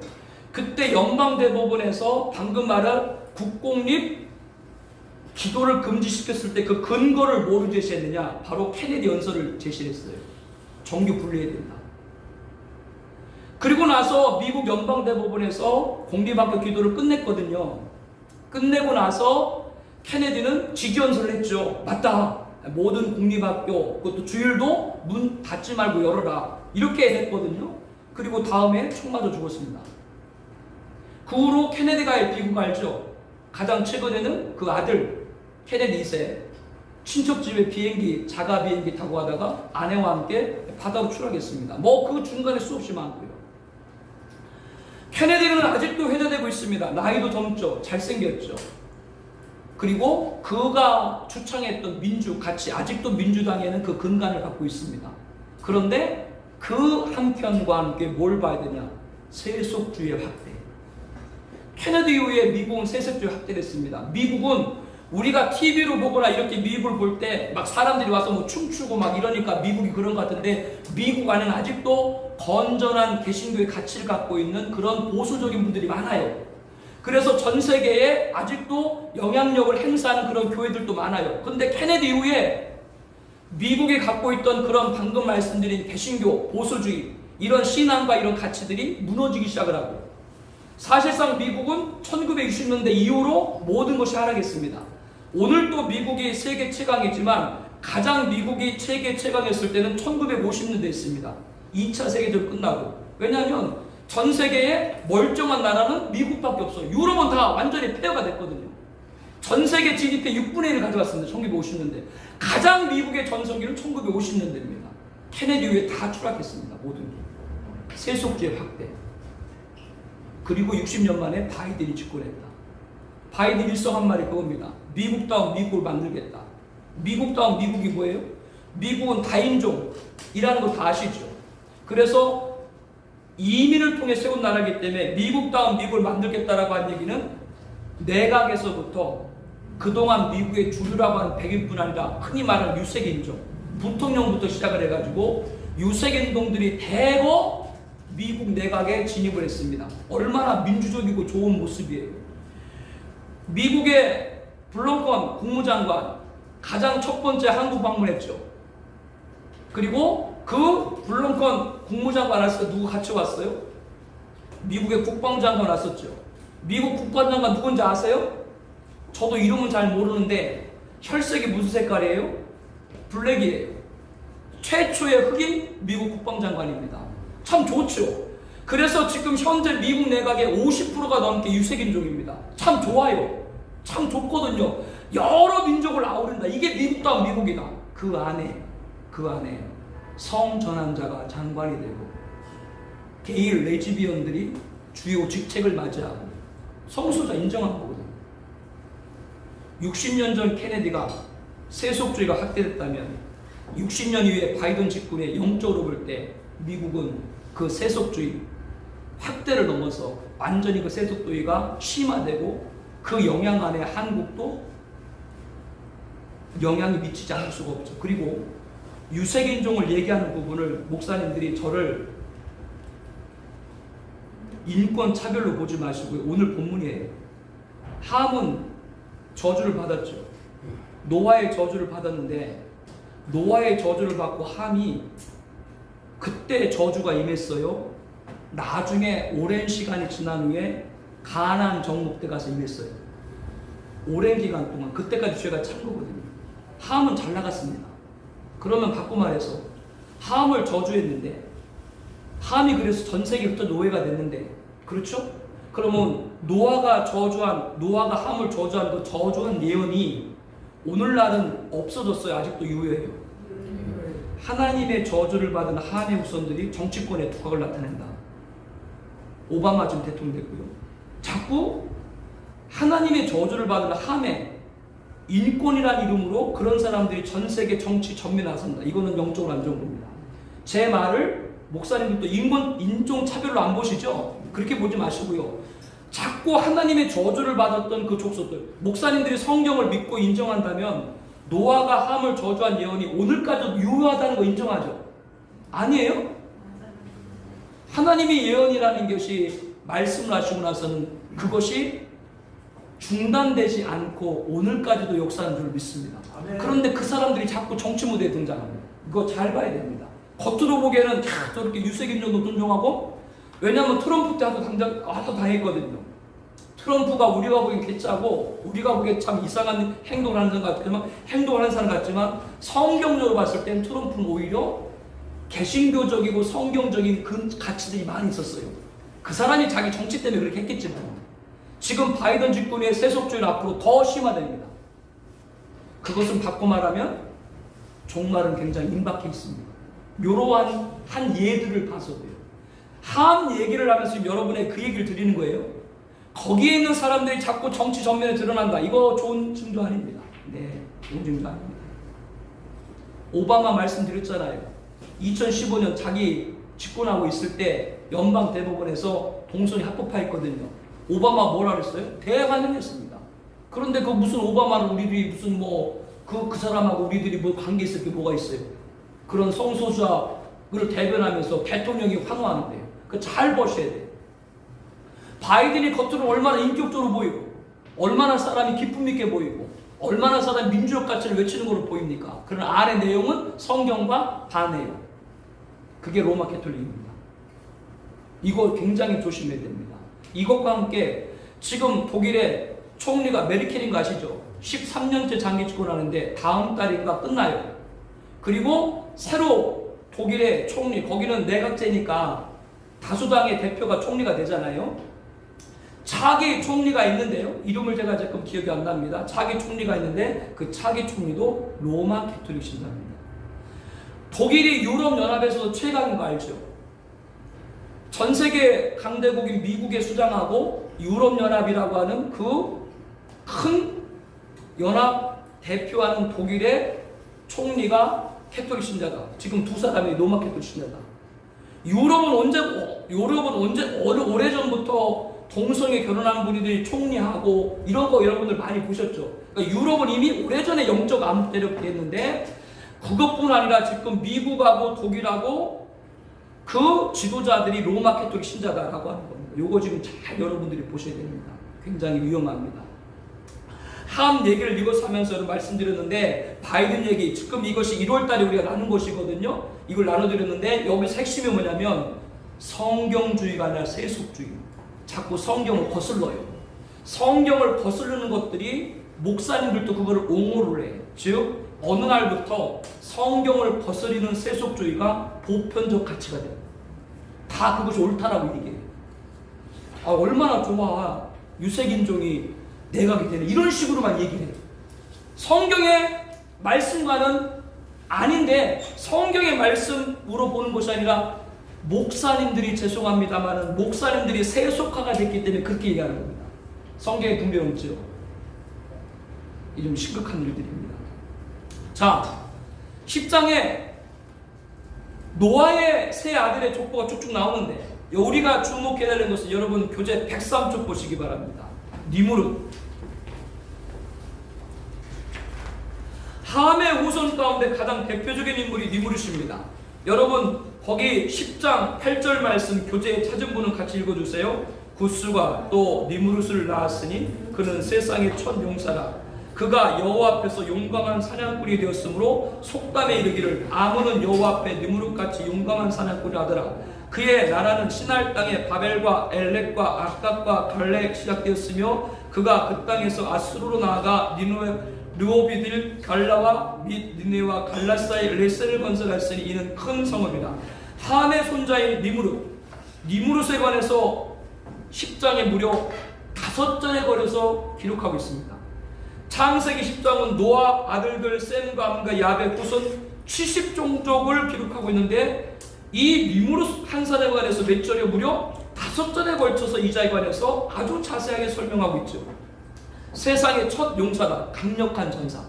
그때 연방대법원에서 방금 말한 국공립 기도를 금지시켰을 때 그 근거를 뭐로 제시했느냐? 바로 케네디 연설을 제시했어요. 정교 분리해야 된다. 그리고 나서 미국 연방대법원에서 공립학교 기도를 끝냈거든요. 끝내고 나서 케네디는 직위연설을 했죠. 맞다. 모든 공립학교, 그것도 주일도 문 닫지 말고 열어라. 이렇게 했거든요. 그리고 다음에 총 맞아 죽었습니다. 그 후로 케네디가 미국 알죠? 가장 최근에는 그 아들 케네디 2세 친척 집에 비행기, 자가 비행기 타고 가다가 아내와 함께 바다로 추락했습니다. 뭐 그 중간에 수없이 많고요. 케네디는 아직도 회자되고 있습니다. 나이도 젊죠. 잘생겼죠. 그리고 그가 주창했던 민주 가치, 아직도 민주당에는 그 근간을 갖고 있습니다. 그런데 그 한편과 함께 뭘 봐야 되냐? 세속주의 확대. 케네디 이후에 미국은 세속주의 확대됐습니다. 미국은 우리가 TV로 보거나 이렇게 미국을 볼 때 막 사람들이 와서 뭐 춤추고 막 이러니까 미국이 그런 것 같은데 미국 안에는 아직도 건전한 개신교의 가치를 갖고 있는 그런 보수적인 분들이 많아요. 그래서 전 세계에 아직도 영향력을 행사하는 그런 교회들도 많아요. 그런데 케네디 이후에 미국이 갖고 있던 그런 방금 말씀드린 개신교, 보수주의 이런 신앙과 이런 가치들이 무너지기 시작을 하고 사실상 미국은 1960년대 이후로 모든 것이 하락했습니다. 오늘도 미국이 세계 최강이지만 가장 미국이 세계 최강이었을 때는 1950년대였습니다. 2차 세계대전 끝나고. 왜냐하면 전 세계에 멀쩡한 나라는 미국밖에 없어요. 유럽은 다 완전히 폐허가 됐거든요. 전 세계 GDP 6분의 1을 가져갔습니다. 1950년대. 가장 미국의 전성기는 1950년대입니다. 케네디 이후에 다 추락했습니다. 모든 게. 세속주의 확대. 그리고 60년 만에 바이든이 집권했다. 바이든 일성한 말이 그겁니다. 미국다운 미국을 만들겠다. 미국다운 미국이 뭐예요? 미국은 다인종이라는 거 다 아시죠? 그래서 이민을 통해 세운 나라이기 때문에 미국다운 미국을 만들겠다라고 한 얘기는 내각에서부터 그동안 미국의 주류라고 하는 백인뿐 아니라 흔히 말하는 유색인종, 부통령부터 시작을 해가지고 유색인종들이 대거 미국 내각에 진입을 했습니다. 얼마나 민주적이고 좋은 모습이에요. 미국의 블링컨 국무장관 가장 첫 번째 한국 방문했죠. 그리고 그 블링컨 국무장관 왔을 때 누구 같이 왔어요? 미국의 국방장관 왔었죠. 미국 국방장관 누군지 아세요? 저도 이름은 잘 모르는데 혈색이 무슨 색깔이에요? 블랙이에요. 최초의 흑인 미국 국방장관입니다. 참 좋죠. 그래서 지금 현재 미국 내각의 50%가 넘게 유색인종입니다. 참 좋아요. 참 좋거든요. 여러 민족을 아우른다. 이게 미국다운 미국이다. 그 안에 성전환자가 장관이 되고 게이 레즈비언들이 주요 직책을 맞이하고 성소자 인정한 거거든요. 60년 전 케네디가 세속주의가 확대됐다면 60년 이후에 바이든 집권에 영적으로 볼 때 미국은 그 세속주의 확대를 넘어서 완전히 그 세속주의가 심화되고 그 영향 안에 한국도 영향이 미치지 않을 수가 없죠. 그리고 유색인종을 얘기하는 부분을 목사님들이 저를 인권 차별로 보지 마시고요. 오늘 본문이에요. 함은 저주를 받았죠. 노아의 저주를 받았는데 노아의 저주를 받고 함이 그때 저주가 임했어요. 나중에 오랜 시간이 지난 후에 가나안 정복 때 가서 임했어요. 오랜 기간 동안 그때까지 죄가 찬 거거든요. 함은 잘 나갔습니다. 그러면 바꿔 말해서 함을 저주했는데 함이 그래서 전 세계부터 노예가 됐는데 그렇죠? 그러면 노아가 함을 저주한 그 저주한 예언이 오늘날은 없어졌어요. 아직도 유효해요. 하나님의 저주를 받은 함의 후손들이 정치권의 두각을 나타낸다. 오바마 지금 대통령 됐고요. 자꾸 하나님의 저주를 받은 함의 인권이라는 이름으로 그런 사람들이 전 세계 정치 전면에 나선다. 이거는 영적으로 안 좋은 겁니다. 제 말을 목사님들도 인종 차별로 안 보시죠? 그렇게 보지 마시고요. 자꾸 하나님의 저주를 받았던 그 족속들, 목사님들이 성경을 믿고 인정한다면 노아가 함을 저주한 예언이 오늘까지도 유효하다는 거 인정하죠? 아니에요? 하나님의 예언이라는 것이 말씀을 하시고 나서는 그것이 중단되지 않고 오늘까지도 역사하는 줄 믿습니다. 그런데 그 사람들이 자꾸 정치 무대에 등장합니다. 이거 잘 봐야 됩니다. 겉으로 보기에는 저렇게 유색인종도 존중하고, 왜냐하면 트럼프 때 아주 당했거든요. 트럼프가 우리가 보기엔 개짜고 우리가 보기엔 참 이상한 행동을 하는 사람 같지만 성경적으로 봤을 땐 트럼프는 오히려 개신교적이고 성경적인 그 가치들이 많이 있었어요. 그 사람이 자기 정치 때문에 그렇게 했겠지만 지금 바이든 집권의 세속주의는 앞으로 더 심화됩니다. 그것은 바꿔 말하면 종말은 굉장히 임박해 있습니다. 이러한 한 예들을 봐서도요. 함 얘기를 하면서 여러분의 그 얘기를 드리는 거예요. 거기에 있는 사람들이 자꾸 정치 전면에 드러난다. 이거 좋은 징조 아닙니다. 네, 좋은 징조 아닙니다. 오바마 말씀드렸잖아요. 2015년 자기 집권하고 있을 때 연방 대법원에서 동성이 합법화했거든요. 오바마 뭐라 그랬어요? 대환영했습니다. 그런데 그 무슨 오바마를 우리들이 무슨 그 사람하고 우리들이 뭐 관계 있을 게 뭐가 있어요? 그런 성소수자를 대변하면서 대통령이 환호하는데요. 그 잘 보셔야 돼요. 바이든이 겉으로 얼마나 인격적으로 보이고, 얼마나 사람이 기쁨 있게 보이고, 얼마나 사람이 민주적 가치를 외치는 걸로 보입니까? 그러나 안의 내용은 성경과 반해요. 그게 로마 캐톨릭입니다. 이거 굉장히 조심해야 됩니다. 이것과 함께 지금 독일의 총리가 메르켈인 거 아시죠? 13년째 장기 집권하는데 다음 달인가 끝나요. 그리고 새로 독일의 총리, 거기는 내각제니까 다수당의 대표가 총리가 되잖아요. 차기 총리가 있는데요. 이름을 제가 지금 기억이 안 납니다. 차기 총리가 있는데 그 차기 총리도 로마 캐톨릭 신자입니다. 독일이 유럽연합에서도 최강인 거 알죠? 전 세계 강대국인 미국에 수장하고 유럽연합이라고 하는 그 큰 연합 대표하는 독일의 총리가 캐톨릭 신자다. 지금 두 사람이 로마 캐톨릭 신자다. 유럽은 오래전부터 동성애 결혼한 분들이 총리하고 이런 거 여러분들 많이 보셨죠. 그러니까 유럽은 이미 오래전에 영적 암흑대를 됐는데 그것뿐 아니라 지금 미국하고 독일하고 그 지도자들이 로마 가톨릭 신자다라고 하는 겁니다. 요거 지금 잘 여러분들이 보셔야 됩니다. 굉장히 위험합니다. 함 얘기를 이것을 하면서 말씀드렸는데 바이든 얘기 지금 이것이 1월달에 우리가 나눈 것이거든요. 이걸 나눠드렸는데 여기서 핵심이 뭐냐면 성경주의가 아니라 세속주의. 자꾸 성경을 거슬러요. 성경을 거스르는 것들이 목사님들도 그거를 옹호를 해. 즉 어느 날부터 성경을 거스리는 세속주의가 보편적 가치가 돼요. 다 그것이 옳다라고 얘기해요. 아, 얼마나 좋아. 유색인종이 내각이 되는 이런 식으로만 얘기를 해요. 성경의 말씀과는 아닌데 성경의 말씀으로 보는 것이 아니라 목사님들이 죄송합니다만은 목사님들이 세속화가 됐기 때문에 그렇게 얘기하는 겁니다. 성경에 분별 없죠. 이 좀 심각한 일들입니다. 자, 10장에 노아의 세 아들의 족보가 쭉쭉 나오는데 우리가 주목해야 되는 것은 여러분 교재 103쪽 보시기 바랍니다. 니무릇. 함의 후손 가운데 가장 대표적인 인물이 니무릇입니다. 여러분 거기 10장 8절 말씀 교재에 찾은 분은 같이 읽어주세요. 구스가 또 니무릇을 낳았으니 그는 세상의 첫 용사라. 그가 여호와 앞에서 용감한 사냥꾼이 되었으므로 속담에 이르기를 아몬은 여호와 앞에 니무릇같이 용감한 사냥꾼이 하더라. 그의 나라는 시날 땅에 바벨과 엘렉과 악각과 갈레 시작되었으며 그가 그 땅에서 아수르로 나아가 니누에 르오비딜 갈라와 및 니네와 갈라 사이 레센을 건설했으니 이는 큰 성읍이다. 함의 손자인 니무릇에 관해서 10장에 무려 5절에 걸려서 기록하고 있습니다. 창세기 10장은 노아 아들들 셈과 함과 야벳 후손 70종족을 기록하고 있는데 이 니무릇 한 사람에 관해서 몇 절에 무려 5절에 걸쳐서 이 자에 관해서 아주 자세하게 설명하고 있죠. 세상의 첫 용사다. 강력한 전사.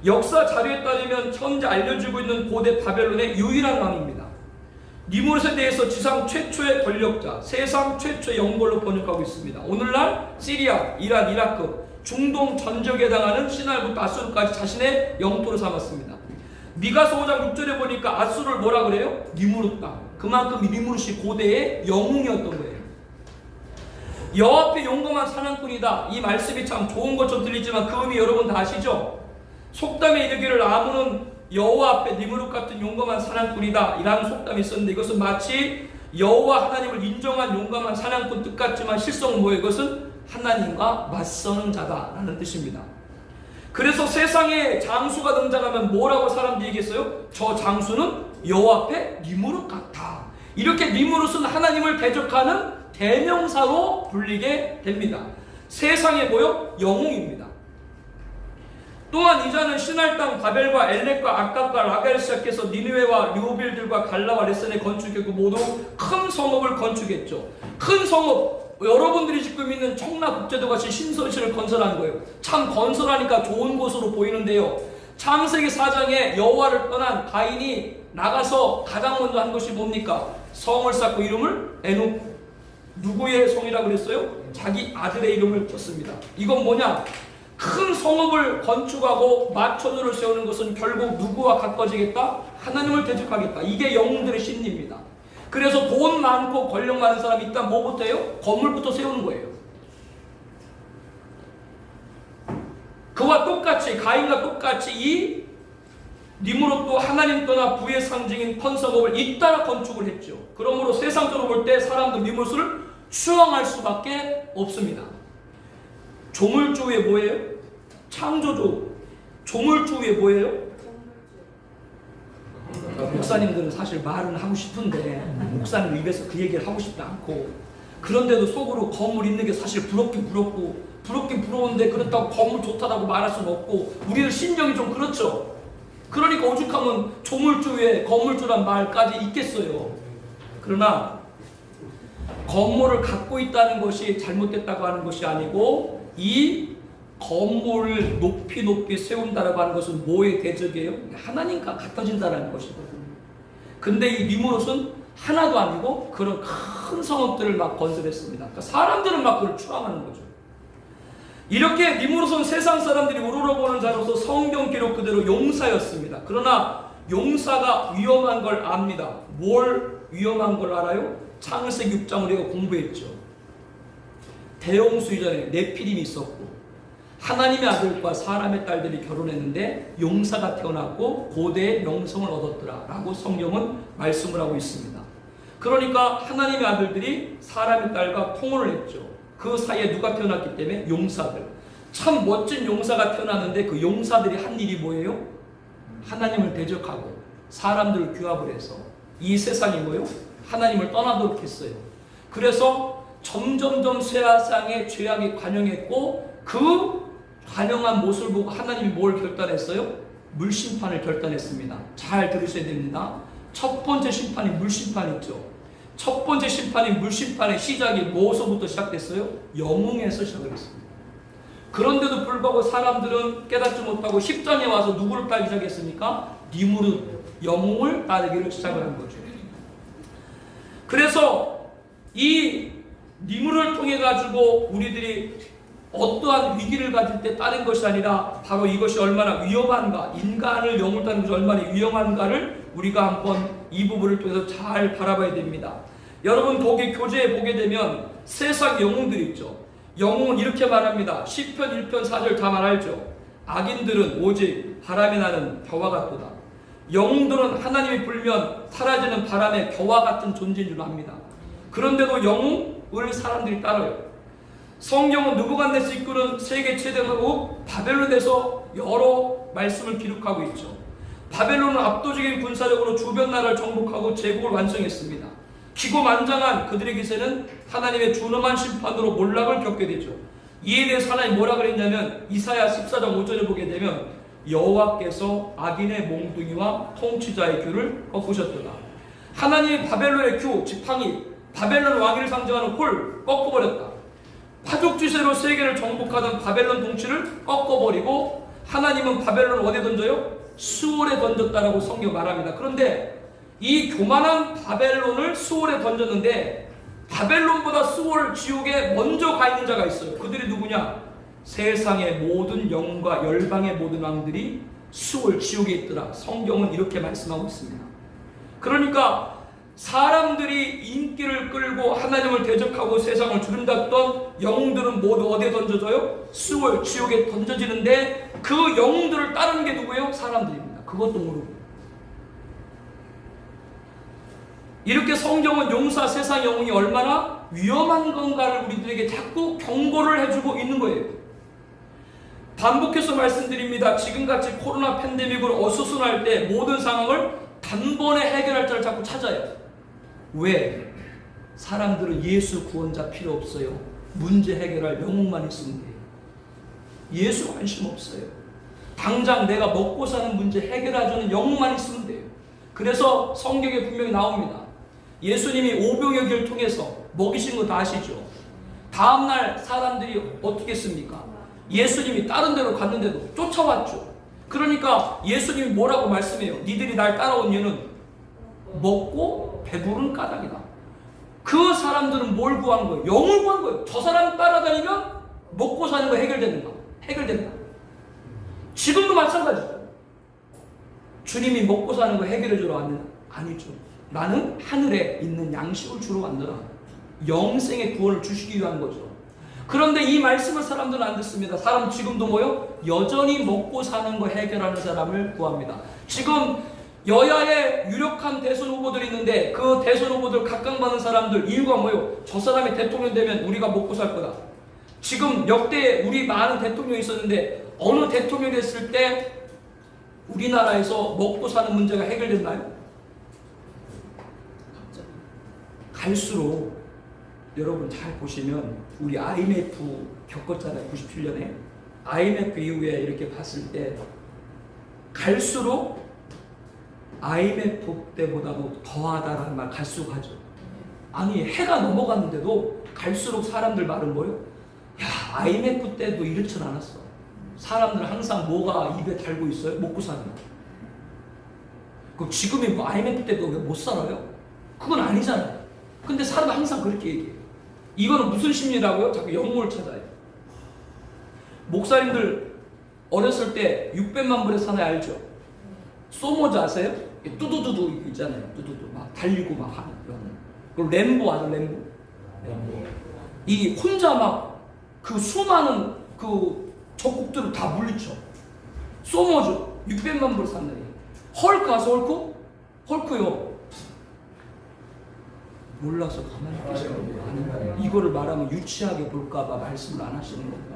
역사 자료에 따르면 현재 알려지고 있는 고대 바벨론의 유일한 왕입니다. 니무릇에 대해서 지상 최초의 권력자, 세상 최초의 영벌로 번역하고 있습니다. 오늘날 시리아, 이란, 이라크, 중동 전적에 해당하는 시날부터 아수르까지 자신의 영토로 삼았습니다. 미가서 5장 6절에 보니까 아수르를 뭐라 그래요? 니무릇 땅. 그만큼 니무릇이 고대의 영웅이었던 거예요. 여호와 앞에 용감한 사냥꾼이다. 이 말씀이 참 좋은 것처럼 들리지만 그 의미 여러분 다 아시죠? 속담에 이르기를 아몬은 여호와 앞에 니무릇 같은 용감한 사냥꾼이다 이라는 속담이 있었는데 이것은 마치 여호와 하나님을 인정한 용감한 사냥꾼 뜻 같지만 실성은 뭐예요? 이것은 하나님과 맞서는 자다라는 뜻입니다. 그래서 세상에 장수가 등장하면 뭐라고 사람들이 얘기했어요? 저 장수는 여호와 앞에 니무릇 같다. 이렇게 니무릇은 하나님을 대적하는 대명사로 불리게 됩니다. 세상에 뭐요? 영웅입니다. 또한 이 자는 시날 땅 바벨과 엘렉과 악각과 라겔을 시작해서 니느웨와 르오빌들과 갈라와 레센에 건축했고 모두 큰 성읍을 건축했죠. 큰 성읍, 여러분들이 지금 있는 청라 국제도같이 신서시를 건설한 거예요. 참 건설하니까 좋은 곳으로 보이는데요. 창세기 4장에 여호와를 떠난 가인이 나가서 가장 먼저 한 것이 뭡니까? 성을 쌓고 이름을 에녹. 누구의 성이라고 그랬어요? 자기 아들의 이름을 줬습니다. 이건 뭐냐? 큰 성읍을 건축하고 마천으로 세우는 것은 결국 누구와 가까워지겠다? 하나님을 대적하겠다. 이게 영웅들의 심리입니다. 그래서 돈 많고 권력 많은 사람이 일단 뭐부터 해요? 건물부터 세우는 거예요. 그와 똑같이 가인과 똑같이 이 니무롯도 하나님 떠나 부의 상징인 펀성읍을 잇따라 건축을 했죠. 그러므로 세상적으로 볼 때 사람들 니무롯을 추앙할 수밖에 없습니다. 조물주의 뭐예요? 창조주. 조물주의 뭐예요? 목사님들은 사실 말은 하고 싶은데 목사님 입에서 그 얘기를 하고 싶지 않고 그런데도 속으로 건물 있는 게 사실 부럽긴 부러운데 그렇다고 건물 좋다라고 말할 수는 없고 우리는 심정이 좀 그렇죠. 그러니까 오죽하면 조물주의 건물주란 말까지 있겠어요. 그러나 건물을 갖고 있다는 것이 잘못됐다고 하는 것이 아니고 이 건물을 높이 세운다라고 하는 것은 뭐의 대적이에요? 하나님과 같아진다는 것이거든요. 근데 이 니무롯은 하나도 아니고 그런 큰 성읍들을 막 건설했습니다. 그러니까 사람들은 막 그걸 추앙하는 거죠. 이렇게 니무롯은 세상 사람들이 우러러보는 자로서 성경 기록 그대로 용사였습니다. 그러나 용사가 위험한 걸 압니다. 뭘 위험한 걸 알아요? 창세기 6장 우리가 공부했죠. 대홍수 이전에 네피림이 있었고 하나님의 아들과 사람의 딸들이 결혼했는데 용사가 태어났고 고대의 명성을 얻었더라 라고 성경은 말씀을 하고 있습니다. 그러니까 하나님의 아들들이 사람의 딸과 통혼을 했죠. 그 사이에 누가 태어났기 때문에 용사들. 참 멋진 용사가 태어났는데 그 용사들이 한 일이 뭐예요? 하나님을 대적하고 사람들을 규합을 해서 이 세상이 뭐예요? 하나님을 떠나도록 했어요. 그래서 점점점 세상에 죄악이 관영했고 그 관영한 모습을 보고 하나님이 뭘 결단했어요? 물심판을 결단했습니다. 잘 들으셔야 됩니다. 첫 번째 심판이 물심판이죠. 첫 번째 심판이 물심판의 시작이 뭐서부터 시작됐어요? 영웅에서 시작을 했습니다. 그런데도 불구하고 사람들은 깨닫지 못하고 10장에 와서 누구를 따르기 시작했습니까? 니무롯 영웅을 따르기를 시작을 한 거죠. 그래서 이 니무롯을 통해 가지고 우리들이 어떠한 위기를 가질 때 따른 것이 아니라 바로 이것이 얼마나 위험한가, 인간을 영웅을 따르는 것이 얼마나 위험한가를 우리가 한번 이 부분을 통해서 잘 바라봐야 됩니다. 여러분 거기 교재에 보게 되면 세상 영웅들 있죠. 영웅은 이렇게 말합니다. 시편 1편 4절 다 말하죠. 악인들은 오직 바람이 나는 겨와 같도다. 영웅들은 하나님이 불면 사라지는 바람의 겨와 같은 존재인 줄 압니다. 그런데도 영웅을 사람들이 따라요. 성경은 느부갓네살 이끄는 세계 최대 강국 바벨론에서 여러 말씀을 기록하고 있죠. 바벨론은 압도적인 군사력으로 주변 나라를 정복하고 제국을 완성했습니다. 기고만장한 그들의 기세는 하나님의 준엄한 심판으로 몰락을 겪게 되죠. 이에 대해서 하나님 뭐라 그랬냐면 이사야 14장 5절을 보게 되면 여호와께서 악인의 몽둥이와 통치자의 큐를 꺾으셨도다. 하나님이 바벨론의 큐, 지팡이, 바벨론 왕위를 상징하는 홀 꺾어버렸다. 파죽지세로 세계를 정복하던 바벨론 통치를 꺾어버리고 하나님은 바벨론을 어디에 던져요? 수월에 던졌다라고 성경 말합니다. 그런데 이 교만한 바벨론을 수월에 던졌는데 바벨론보다 수월 지옥에 먼저 가 있는 자가 있어요. 그들이 누구냐? 세상의 모든 영과 열방의 모든 왕들이 수월 지옥에 있더라. 성경은 이렇게 말씀하고 있습니다. 그러니까 사람들이 인기를 끌고 하나님을 대적하고 세상을 주름잡던 영웅들은 모두 어디에 던져져요? 수월 지옥에 던져지는데 그 영웅들을 따르는 게 누구예요? 사람들입니다. 그것도 모르고. 이렇게 성경은 용사 세상 영웅이 얼마나 위험한 건가를 우리들에게 자꾸 경고를 해주고 있는 거예요. 반복해서 말씀드립니다. 지금같이 코로나 팬데믹으로 어수선할 때 모든 상황을 단번에 해결할 자를 자꾸 찾아요. 왜? 사람들은 예수 구원자 필요 없어요. 문제 해결할 영웅만 있으면 돼요. 예수 관심 없어요. 당장 내가 먹고 사는 문제 해결해주는 영웅만 있으면 돼요. 그래서 성경에 분명히 나옵니다. 예수님이 오병이어 기를 통해서 먹이신 거 다 아시죠? 다음날 사람들이 어떻게 했습니까? 예수님이 다른 데로 갔는데도 쫓아왔죠. 그러니까 예수님이 뭐라고 말씀해요? 니들이 날 따라온 이유는 먹고 배부른 까닭이다. 그 사람들은 뭘 구한 거예요? 영을 구한 거예요. 저 사람 따라다니면 먹고 사는 거 해결된다. 지금도 마찬가지죠. 주님이 먹고 사는 거 해결해 주러 왔느냐? 아니죠. 나는 하늘에 있는 양식을 주러 왔느라 영생의 구원을 주시기 위한 거죠. 그런데 이 말씀을 사람들은 안 듣습니다. 사람 지금도 뭐요? 여전히 먹고 사는 거 해결하는 사람을 구합니다. 지금 여야의 유력한 대선 후보들이 있는데 그 대선 후보들 각광받는 사람들 이유가 뭐예요? 저 사람이 대통령 되면 우리가 먹고 살 거다. 지금 역대 우리 많은 대통령이 있었는데 어느 대통령 됐을 때 우리나라에서 먹고 사는 문제가 해결됐나요? 갈수록 여러분 잘 보시면 우리 IMF 겪었잖아요. 97년에 IMF 이후에 이렇게 봤을 때 갈수록 IMF 때보다도 더하다라는 말 갈수록 하죠. 아니 해가 넘어갔는데도 갈수록 사람들 말은 뭐예요? 야 IMF 때도 이렇진 않았어. 사람들 항상 뭐가 입에 달고 있어요? 먹고 사는 거. 그럼 지금이 뭐 IMF 때도 왜 못 살아요? 그건 아니잖아요. 근데 사람은 항상 그렇게 얘기해요. 이거는 무슨 심리라고요? 자꾸 영웅을 찾아요. 목사님들 어렸을 때 600만 불의 사나이 알죠? 소모즈 아세요? 뚜두두두 있잖아요. 뚜두두 막 달리고 막 하는 영웅. 그리고 램보 아세요? 램보. 이 혼자 막 그 수많은 그 적국들을 다 물리쳐. 소모즈 600만 불 사나이. 헐크 아세요? 헐크? 헐크요. 몰라서 가만히 계시는 거예요. 아니면 이거를 말하면 유치하게 볼까봐 말씀을 안 하시는 건가?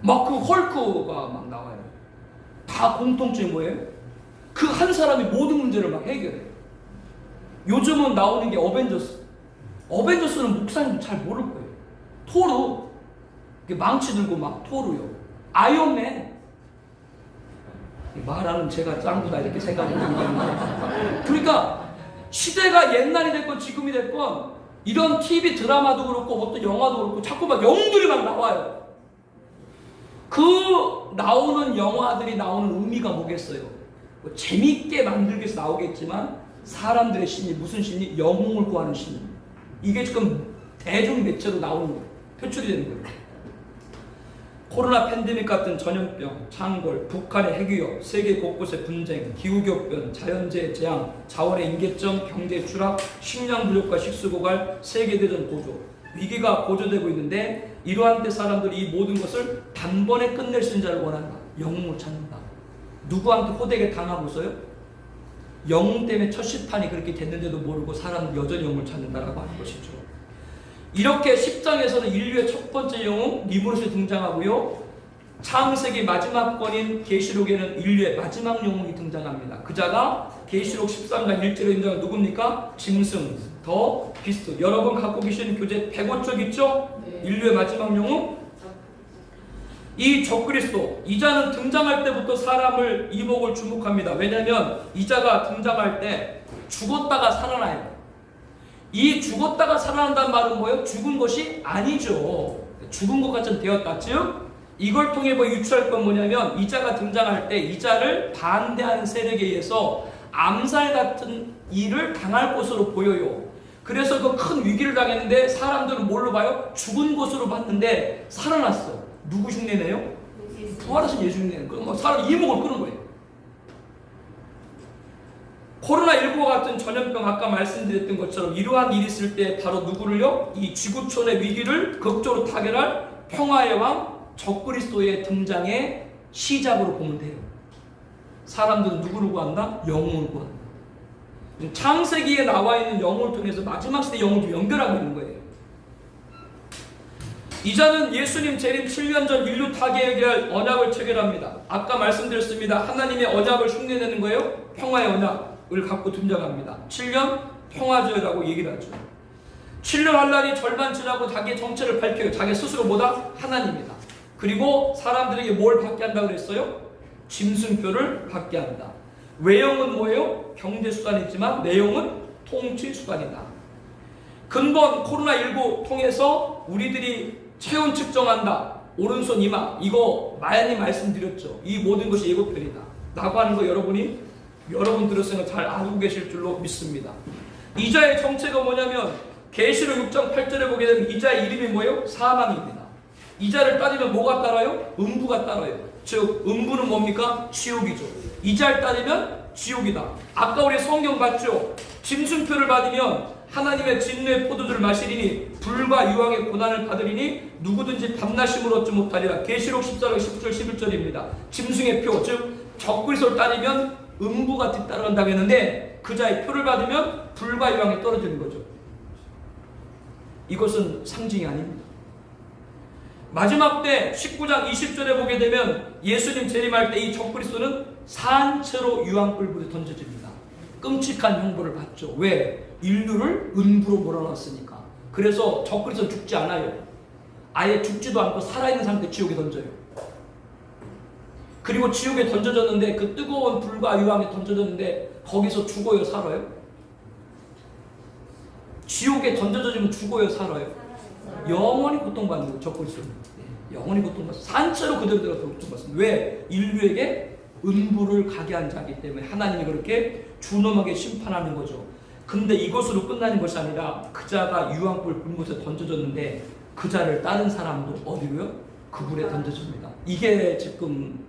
막 그 헐크가 막 나와요. 다 공통점이 뭐예요? 그 한 사람이 모든 문제를 막 해결해요. 요즘은 나오는 게 어벤져스. 어벤져스는 목사님도 잘 모를 거예요. 토르. 망치 들고 막 토르요. 아이언맨. 말하는 제가 짱구다 이렇게 생각이 드는데. 그러니까 시대가 옛날이 됐건 지금이 됐건 이런 TV 드라마도 그렇고 어떤 영화도 그렇고 자꾸 막 영웅들이 막 나와요. 그 나오는 영화들이 나오는 의미가 뭐겠어요? 뭐 재밌게 만들기 위해서 나오겠지만 사람들의 심리, 무슨 심리? 영웅을 구하는 심리. 이게 지금 대중 매체로 나오는 거예요. 표출이 되는 거예요. 코로나 팬데믹 같은 전염병, 창궐, 북한의 핵위협, 세계 곳곳의 분쟁, 기후격변, 자연재해 재앙, 자원의 임계점, 경제 추락, 식량 부족과 식수 고갈, 세계대전 고조, 위기가 고조되고 있는데 이러한 때 사람들이 이 모든 것을 단번에 끝낼 수 있는 자를 원한다. 영웅을 찾는다. 누구한테 호되게 당하고서요? 영웅 때문에 첫 시판이 그렇게 됐는데도 모르고 사람은 여전히 영웅을 찾는다라고 하는 것이죠. 이렇게 10장에서는 인류의 첫 번째 영웅 니무롯이 등장하고요. 창세기 마지막 권인 계시록에는 인류의 마지막 영웅이 등장합니다. 그 자가 계시록 13장 1절에 등장한 누굽니까? 짐승, 더 비스트. 여러분 갖고 계시는 교재 105쪽 있죠? 네. 인류의 마지막 영웅. 이 적그리스도, 이 자는 등장할 때부터 사람을 이목을 주목합니다. 왜냐하면 이 자가 등장할 때 죽었다가 살아나요. 이 죽었다가 살아난다는 말은 뭐예요? 죽은 것이 아니죠. 죽은 것 같은 되었다. 즉 이걸 통해 뭐 유추할 건 뭐냐면 이 자가 등장할 때 이 자를 반대하는 세력에 의해서 암살 같은 일을 당할 것으로 보여요. 그래서 그 큰 위기를 당했는데 사람들은 뭘로 봐요? 죽은 것으로 봤는데 살아났어. 누구 흉내내요? 부활하신 예수 흉내내는 거예요. 뭐 사람 이목을 끄는 거예요. 코로나19와 같은 전염병 아까 말씀드렸던 것처럼 이러한 일이 있을 때 바로 누구를요? 이 지구촌의 위기를 극적으로 타결할 평화의 왕 적그리스도의 등장의 시작으로 보면 돼요. 사람들은 누구를 구한다? 영웅을 구한다. 창세기에 나와 있는 영웅을 통해서 마지막 시대 영웅을 연결하고 있는 거예요. 이 자는 예수님 재림 7년 전 인류 타개에게 할 언약을 체결합니다. 아까 말씀드렸습니다. 하나님의 언약을 흉내내는 거예요. 평화의 언약을 갖고 등장합니다. 7년 평화제라고 얘기를 하죠. 7년 환란이 절반 지나고 자기의 정체를 밝혀요. 자기 스스로 뭐다? 하나님이다. 그리고 사람들에게 뭘 받게 한다고 그랬어요? 짐승표를 받게 한다. 외형은 뭐예요? 경제수단이지만 내용은 통치수단이다. 근본 코로나19 통해서 우리들이 체온 측정한다. 오른손 이마. 이거 많이 말씀드렸죠. 이 모든 것이 예고편이다. 라고 하는 거 여러분 들었으면 잘 알고 계실 줄로 믿습니다. 이자의 정체가 뭐냐면 계시록 6장 8절에 보게 되면 이자의 이름이 뭐예요? 사망입니다. 이자를 따지면 뭐가 따라요? 음부가 따라요. 즉 음부는 뭡니까? 지옥이죠. 이자를 따지면 지옥이다. 아까 우리 성경 봤죠? 짐승표를 받으면 하나님의 진노의 포도주를 마시리니 불과 유황의 고난을 받으리니 누구든지 밤낮심을 얻지 못하리라. 계시록 14장 10절 11절입니다. 짐승의 표, 즉 적그리스도를 따르면 음부가 뒤따라간다고 했는데 그 자의 표를 받으면 불과 유황에 떨어지는 거죠. 이것은 상징이 아닙니다. 마지막 때 19장 20절에 보게 되면 예수님 재림할 때 이 적그리스도는 산채로 유황불불에 던져집니다. 끔찍한 형벌을 받죠. 왜? 인류를 음부로 몰아넣었으니까. 그래서 적그리스도는 죽지 않아요. 아예 죽지도 않고 살아있는 상태 지옥에 던져요. 그리고 지옥에 던져졌는데 그 뜨거운 불과 유황에 던져졌는데 거기서 죽어요, 살아요? 지옥에 던져지면 죽어요, 살아요? 영원히 고통받는 거예요, 적그리스도는. 영원히 고통받습니다. 산채로 그대로 들어가서 고통받습니다. 왜? 인류에게 음부를 가게 한 자이기 때문에 하나님이 그렇게 준엄하게 심판하는 거죠. 근데 이것으로 끝나는 것이 아니라 그 자가 유황불 불못에 던져졌는데 그 자를 다른 사람도 어디로요? 그 불에 던져줍니다. 이게 지금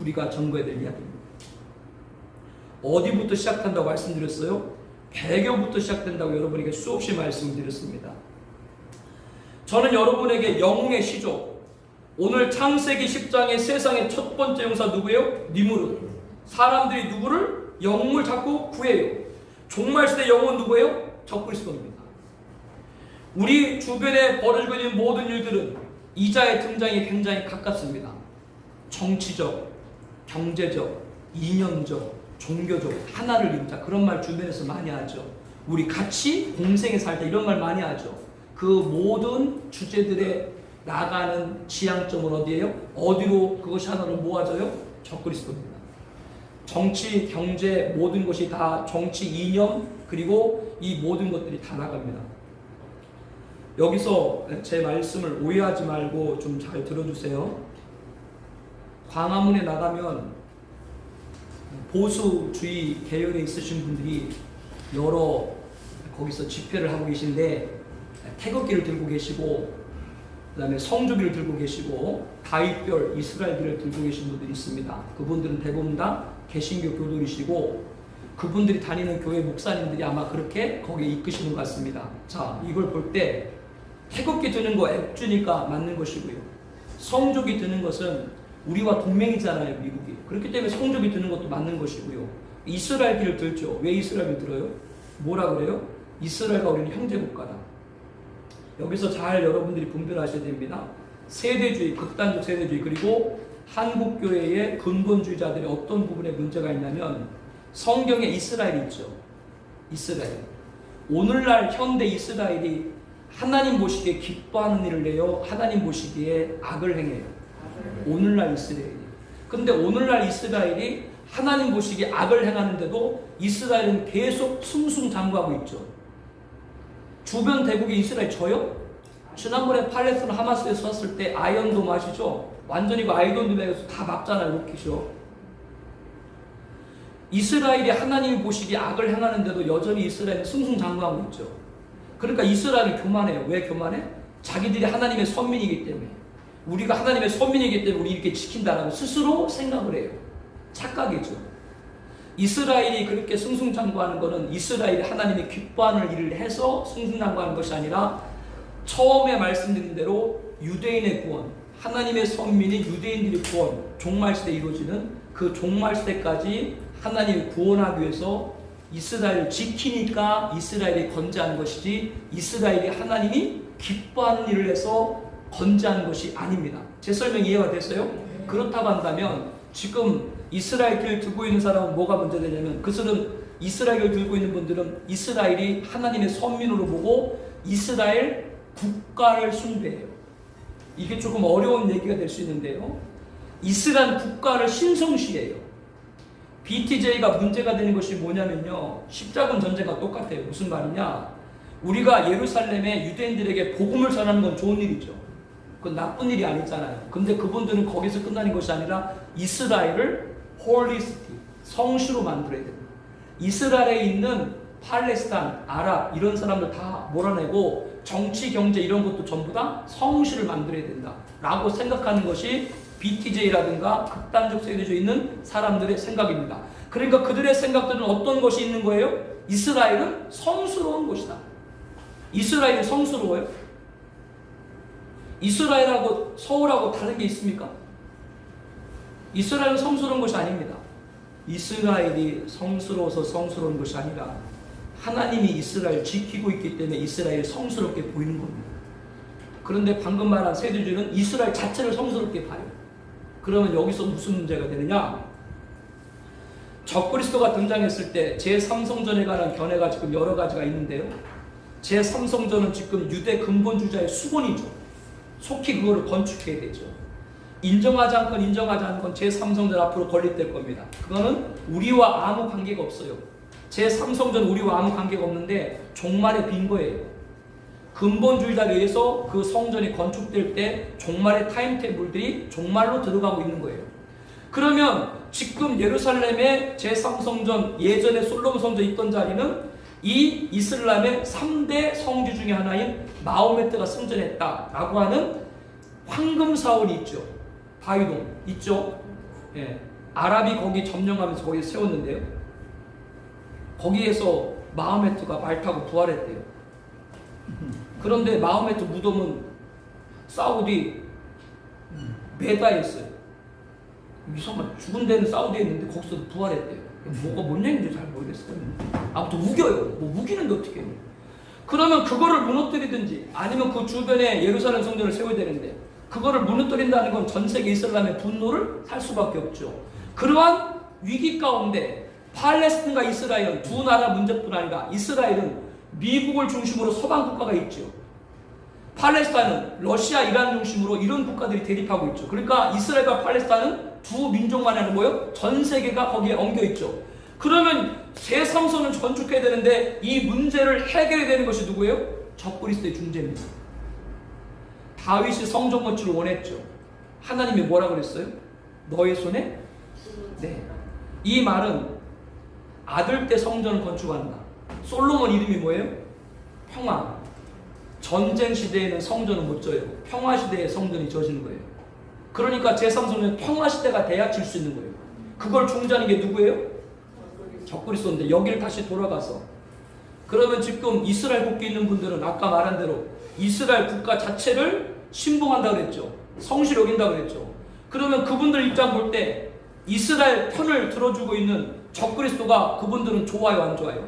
우리가 전거해야 될 이야기입니다. 어디부터 시작한다고 말씀드렸어요? 배교부터 시작된다고 여러분에게 수없이 말씀드렸습니다. 저는 여러분에게 영웅의 시조, 오늘 창세기 10장의 세상의 첫 번째 용사 누구예요? 니무르. 사람들이 누구를? 영웅을 자꾸 구해요. 종말시대 영웅은 누구예요? 적그리스도입니다. 우리 주변에 벌어지고 있는 모든 일들은 이자의 등장이 굉장히 가깝습니다. 정치적, 경제적, 이념적, 종교적, 하나를 이루자, 그런 말 주변에서 많이 하죠. 우리 같이 공생에 살자, 이런 말 많이 하죠. 그 모든 주제들에 나가는 지향점은 어디예요? 어디로 그것이 하나로 모아져요? 적그리스도입니다. 정치, 경제, 모든 것이 다 정치, 이념, 그리고 이 모든 것들이 다 나갑니다. 여기서 제 말씀을 오해하지 말고 좀 잘 들어주세요. 광화문에 나가면 보수주의 계열에 있으신 분들이 여러 거기서 집회를 하고 계신데 태극기를 들고 계시고 그 다음에 성조기를 들고 계시고 다윗별 이스라엘기를 들고 계신 분들이 있습니다. 그분들은 대부분 다 개신교 교도이시고 그분들이 다니는 교회 목사님들이 아마 그렇게 거기에 이끄시는 것 같습니다. 자, 이걸 볼 때 태극기 드는 거 액주니까 맞는 것이고요. 성조기 드는 것은 우리와 동맹이잖아요, 미국이. 그렇기 때문에 성조기 드는 것도 맞는 것이고요. 이스라엘기를 들죠. 왜 이스라엘을 들어요? 뭐라 그래요? 이스라엘과 우리는 형제국가다. 여기서 잘 여러분들이 분별하셔야 됩니다. 세대주의, 극단적 세대주의, 그리고 한국교회의 근본주의자들이 어떤 부분에 문제가 있냐면 성경에 이스라엘이 있죠. 이스라엘. 오늘날 현대 이스라엘이 하나님 보시기에 기뻐하는 일을 내요. 하나님 보시기에 악을 행해요. 오늘날 이스라엘이. 근데 오늘날 이스라엘이 하나님 보시기에 악을 행하는데도 이스라엘은 계속 승승장구하고 있죠. 주변 대국이 이스라엘 져요? 지난번에 팔레스타인 하마스에서 쐈을 때 아이언돔 아시죠? 완전히 그 아이언돔에서 다 막잖아요, 로켓이요. 이스라엘이 하나님이 보시기에 악을 행하는데도 여전히 이스라엘은 승승장구하고 있죠. 그러니까 이스라엘은 교만해요. 왜 교만해? 자기들이 하나님의 선민이기 때문에. 우리가 하나님의 선민이기 때문에 우리 이렇게 지킨다라고 스스로 생각을 해요. 착각이죠. 이스라엘이 그렇게 승승장구하는 것은 이스라엘이 하나님의 기뻐하는 일을 해서 승승장구하는 것이 아니라 처음에 말씀드린 대로 유대인의 구원, 하나님의 선민이 유대인들의 구원, 종말시대에 이루어지는 그 종말시대까지 하나님이 구원하기 위해서 이스라엘을 지키니까 이스라엘이 건재한 것이지 이스라엘이 하나님이 기뻐하는 일을 해서 건재한 것이 아닙니다. 제 설명 이해가 됐어요? 그렇다고 한다면 지금 이스라엘 길을 들고 있는 사람은 뭐가 문제되냐면 그들은 이스라엘을 들고 있는 분들은 이스라엘이 하나님의 선민으로 보고 이스라엘 국가를 숭배해요. 이게 조금 어려운 얘기가 될 수 있는데요. 이스라엘 국가를 신성시해요. BTJ가 문제가 되는 것이 뭐냐면요. 십자군 전쟁과 똑같아요. 무슨 말이냐? 우리가 예루살렘에 유대인들에게 복음을 전하는 건 좋은 일이죠. 그건 나쁜 일이 아니잖아요. 근데 그분들은 거기서 끝나는 것이 아니라 이스라엘을 홀리 시티, 성시로 만들어야 됩니다. 이스라엘에 있는 팔레스타인, 아랍 이런 사람들 다 몰아내고 정치, 경제 이런 것도 전부 다 성시를 만들어야 된다 라고 생각하는 것이 BTJ라든가 극단적 세대주의 있는 사람들의 생각입니다. 그러니까 그들의 생각들은 어떤 것이 있는 거예요? 이스라엘은 성스러운 것이다. 이스라엘이 성스러워요? 이스라엘하고 서울하고 다른 게 있습니까? 이스라엘은 성스러운 것이 아닙니다. 이스라엘이 성스러워서 성스러운 것이 아니라 하나님이 이스라엘 지키고 있기 때문에 이스라엘이 성스럽게 보이는 겁니다. 그런데 방금 말한 세대주의는 이스라엘 자체를 성스럽게 봐요. 그러면 여기서 무슨 문제가 되느냐? 적그리스도가 등장했을 때 제3성전에 관한 견해가 지금 여러 가지가 있는데요. 제3성전은 지금 유대 근본주의자의 수본이죠. 속히 그거를 건축해야 되죠. 인정하지 않건 인정하지 않은 건 제3성전 앞으로 건립될 겁니다. 그거는 우리와 아무 관계가 없어요. 제3성전 우리와 아무 관계가 없는데 종말의 빈 거예요. 근본주의자에 의해서 그 성전이 건축될 때 종말의 타임테이블들이 종말로 들어가고 있는 거예요. 그러면 지금 예루살렘의 제3성전 예전에 솔로몬 성전 있던 자리는 이 이슬람의 3대 성지 중에 하나인 마호메트가 승전했다라고 하는 황금사원이 있죠. 바위동 있죠. 예. 아랍이 거기 점령하면서 거기 세웠는데요. 거기에서 마호메트가 말 타고 부활했대요. 그런데 마호메트 무덤은 사우디 메다에 있어요. 이상한 죽은 데는 사우디에 있는데 거기서 부활했대요. 뭐가 뭔 얘기인지 잘 모르겠어요. 아무튼 우겨요. 뭐 우기는데 어떻게 해요? 그러면 그거를 무너뜨리든지 아니면 그 주변에 예루살렘 성전을 세워야 되는데 그거를 무너뜨린다는 건 전 세계 이슬람의 분노를 살 수밖에 없죠. 그러한 위기 가운데 팔레스틴과 이스라엘은 두 나라 문제뿐 아니라 이스라엘은 미국을 중심으로 서방 국가가 있죠. 팔레스타인은 러시아, 이란 중심으로 이런 국가들이 대립하고 있죠. 그러니까 이스라엘과 팔레스타인은 두 민족만 하는 거예요. 전 세계가 거기에 엉겨 있죠. 그러면 제3선을 건축해야 되는데 이 문제를 해결해야 되는 것이 누구예요? 적그리스도의 중재입니다. 다윗이 성전 건축을 원했죠. 하나님이 뭐라 그랬어요? 너의 손에? 네. 이 말은 아들 때 성전을 건축한다. 솔로몬 이름이 뭐예요? 평화. 전쟁 시대에는 성전은 못 져요. 평화 시대에 성전이 져지는 거예요. 그러니까 제3선은 평화 시대가 돼야 질 수 있는 거예요. 그걸 중재하는 게 누구예요? 적그리스도인데 여기를 다시 돌아가서 그러면 지금 이스라엘 국기 있는 분들은 아까 말한 대로 이스라엘 국가 자체를 신봉한다고 그랬죠. 성실 여긴다고 그랬죠. 그러면 그분들 입장 볼 때 이스라엘 편을 들어주고 있는 적그리스도가 그분들은 좋아요, 안 좋아요?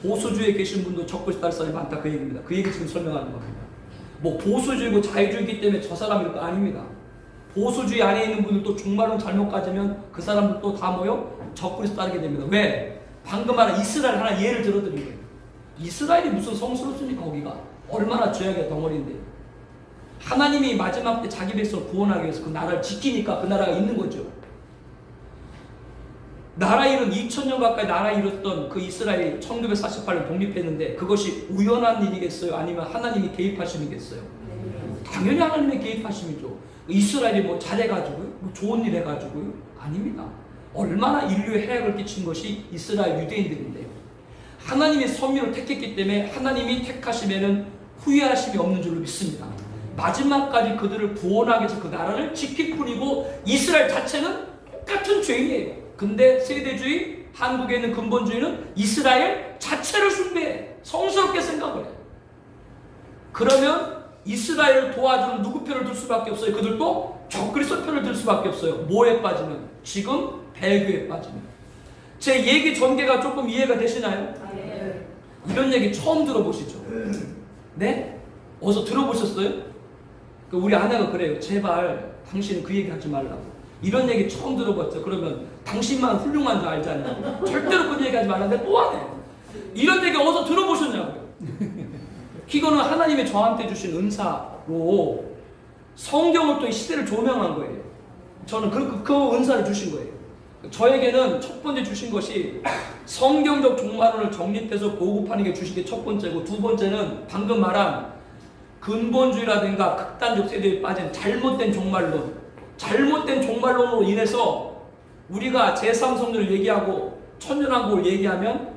보수주의에 계신 분도 적그리스도 할 사람이 많다 그 얘기입니다. 그 얘기 지금 설명하는 겁니다. 뭐 보수주의고 자유주의이기 때문에 저 사람일 거 아닙니다. 보수주의 안에 있는 분들도 종말론 잘못 가지면 그 사람들도 다 모여 적그리스도 따르게 됩니다. 왜? 방금 말한 이스라엘 하나 예를 들어드린 거예요. 이스라엘이 무슨 성스럽습니까? 거기가 얼마나 죄악의 덩어리인데 하나님이 마지막 때 자기 백성을 구원하기 위해서 그 나라를 지키니까 그 나라가 있는 거죠. 나라 일은 2000년 가까이 나라 이뤘던 그 이스라엘이 1948년 독립했는데 그것이 우연한 일이겠어요? 아니면 하나님이 개입하심이겠어요? 당연히 하나님의 개입하심이죠. 이스라엘이 뭐 잘해가지고요? 뭐 좋은 일 해가지고요? 아닙니다. 얼마나 인류에 해악을 끼친 것이 이스라엘 유대인들인데요. 하나님이 선민을 택했기 때문에 하나님이 택하심에는 후회하심이 없는 줄로 믿습니다. 마지막까지 그들을 구원하기 위해서 그 나라를 지킬 뿐이고 이스라엘 자체는 똑같은 죄인이에요. 근데 세대주의, 한국에 있는 근본주의는 이스라엘 자체를 숭배해. 성스럽게 생각을 해. 그러면 이스라엘을 도와주는 누구 편을 들 수밖에 없어요? 그들도 적그리스도 편을 들 수밖에 없어요. 뭐에 빠지면? 지금 배교에 빠지면. 제 얘기 전개가 조금 이해가 되시나요? 이런 얘기 처음 들어보시죠? 네? 어디서 들어보셨어요? 우리 아내가 그래요. 제발 당신은 그 얘기 하지 말라고. 이런 얘기 처음 들어봤죠. 그러면 당신만 훌륭한 줄 알잖아요. 절대로 그 얘기 하지 말라는데 또 하네. 이런 얘기 어디서 들어보셨냐고요. 이거는 하나님이 저한테 주신 은사로 성경을 또 이 시대를 조명한 거예요. 저는 그 은사를 주신 거예요. 저에게는 첫 번째 주신 것이 성경적 종말론을 정립해서 보급하는 게 주신 게 첫 번째고, 두 번째는 방금 말한 근본주의라든가 극단적 세대에 빠진 잘못된 종말론, 잘못된 종말론으로 인해서 우리가 제3성전을 얘기하고 천년왕국을 얘기하면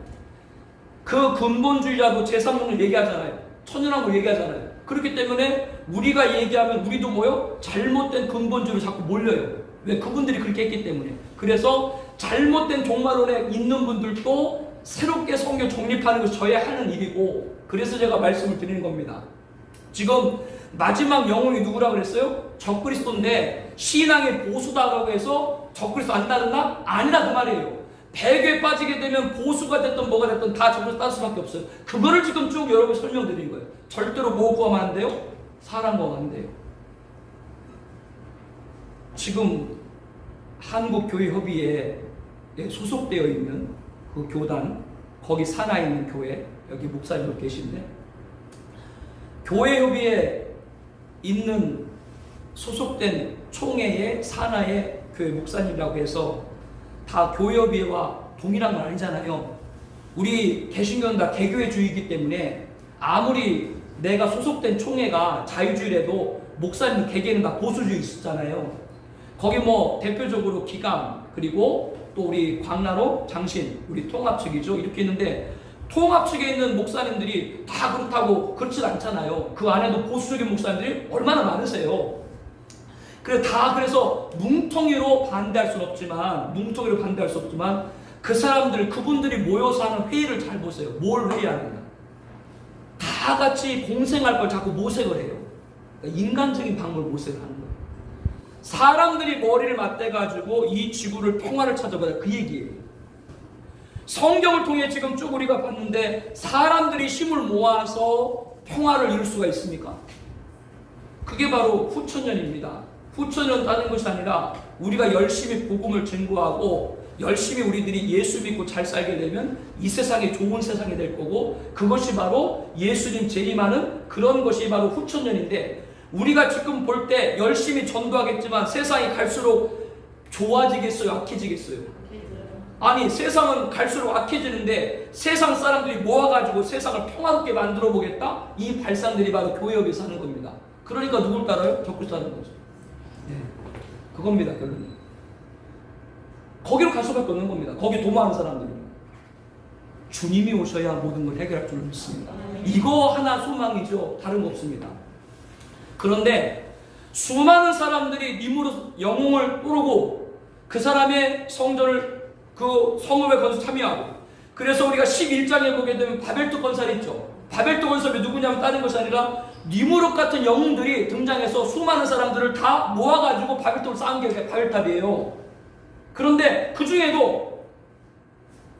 그 근본주의라도 제3성전을 얘기하잖아요. 천년왕국을 얘기하잖아요. 그렇기 때문에 우리가 얘기하면 우리도 뭐요? 잘못된 근본주의로 자꾸 몰려요. 왜? 그분들이 그렇게 했기 때문에. 그래서 잘못된 종말론에 있는 분들도 새롭게 성경 정립하는 것이 저의 하는 일이고, 그래서 제가 말씀을 드리는 겁니다. 지금 마지막 영웅이 누구라고 그랬어요? 적그리스도인데 신앙의 보수다라고 해서 적그리스도 안 따른다? 아니라 그 말이에요. 배교에 빠지게 되면 보수가 됐든 뭐가 됐든 다 적그리스도 따를 수밖에 없어요. 그거를 지금 쭉 여러분 설명드린 거예요. 절대로 뭐 구하면 안 돼요? 사람 구하면 안 돼요. 지금 한국교회협의회에 소속되어 있는 그 교단, 거기 산하에 있는 교회, 여기 목사님들 계신데, 교회협의회에 있는 소속된 총회의 산하의 교회 목사님이라고 해서 다 교회협의회와 동일한 건 아니잖아요. 우리 개신교는 다 개교회주의이기 때문에 아무리 내가 소속된 총회가 자유주의라도 목사님 개개는 다 보수주의 있었잖아요. 거기 뭐 대표적으로 기감, 그리고 또 우리 광나로 장신, 우리 통합 측이죠. 이렇게 있는데 통합 측에 있는 목사님들이 다 그렇다고 그렇진 않잖아요. 그 안에도 보수적인 목사님들이 얼마나 많으세요. 그래서 뭉텅이로 반대할 수 없지만 그 사람들, 그분들이 모여서 하는 회의를 잘 보세요. 뭘 회의하느냐. 다 같이 공생할 걸 자꾸 모색을 해요. 그러니까 인간적인 방법을 모색을 하는 거예요. 사람들이 머리를 맞대가지고 이 지구를 평화를 찾아보자, 그 얘기예요. 성경을 통해 지금 쭉 우리가 봤는데 사람들이 힘을 모아서 평화를 이룰 수가 있습니까? 그게 바로 후천년입니다. 후천년 다른 것이 아니라 우리가 열심히 복음을 증거하고 열심히 우리들이 예수 믿고 잘 살게 되면 이 세상이 좋은 세상이 될 거고, 그것이 바로 예수님 재림하는 그런 것이 바로 후천년인데, 우리가 지금 볼 때 열심히 전도하겠지만 세상이 갈수록 좋아지겠어요? 악해지겠어요? 아니, 세상은 갈수록 악해지는데 세상 사람들이 모아가지고 세상을 평화롭게 만들어 보겠다? 이 발상들이 바로 교회업에서 하는 겁니다. 그러니까 누굴 따라요? 적그리스도 따르는 거죠. 네. 그겁니다, 결론은. 거기로 갈 수밖에 없는 겁니다. 거기 도모하는 사람들은. 주님이 오셔야 모든 걸 해결할 줄 믿습니다. 이거 하나 소망이죠. 다른 거 없습니다. 그런데 수많은 사람들이 님으로 영웅을 꾸르고 그 사람의 성전을, 그 성읍에 건설 참여하고, 그래서 우리가 11장에 보게 되면 바벨탑 건설이 있죠. 바벨탑 건설이 누구냐면 다른 것이 아니라 니무롯 같은 영웅들이 등장해서 수많은 사람들을 다 모아가지고 바벨탑을 쌓은 게 바벨탑이에요. 그런데 그 중에도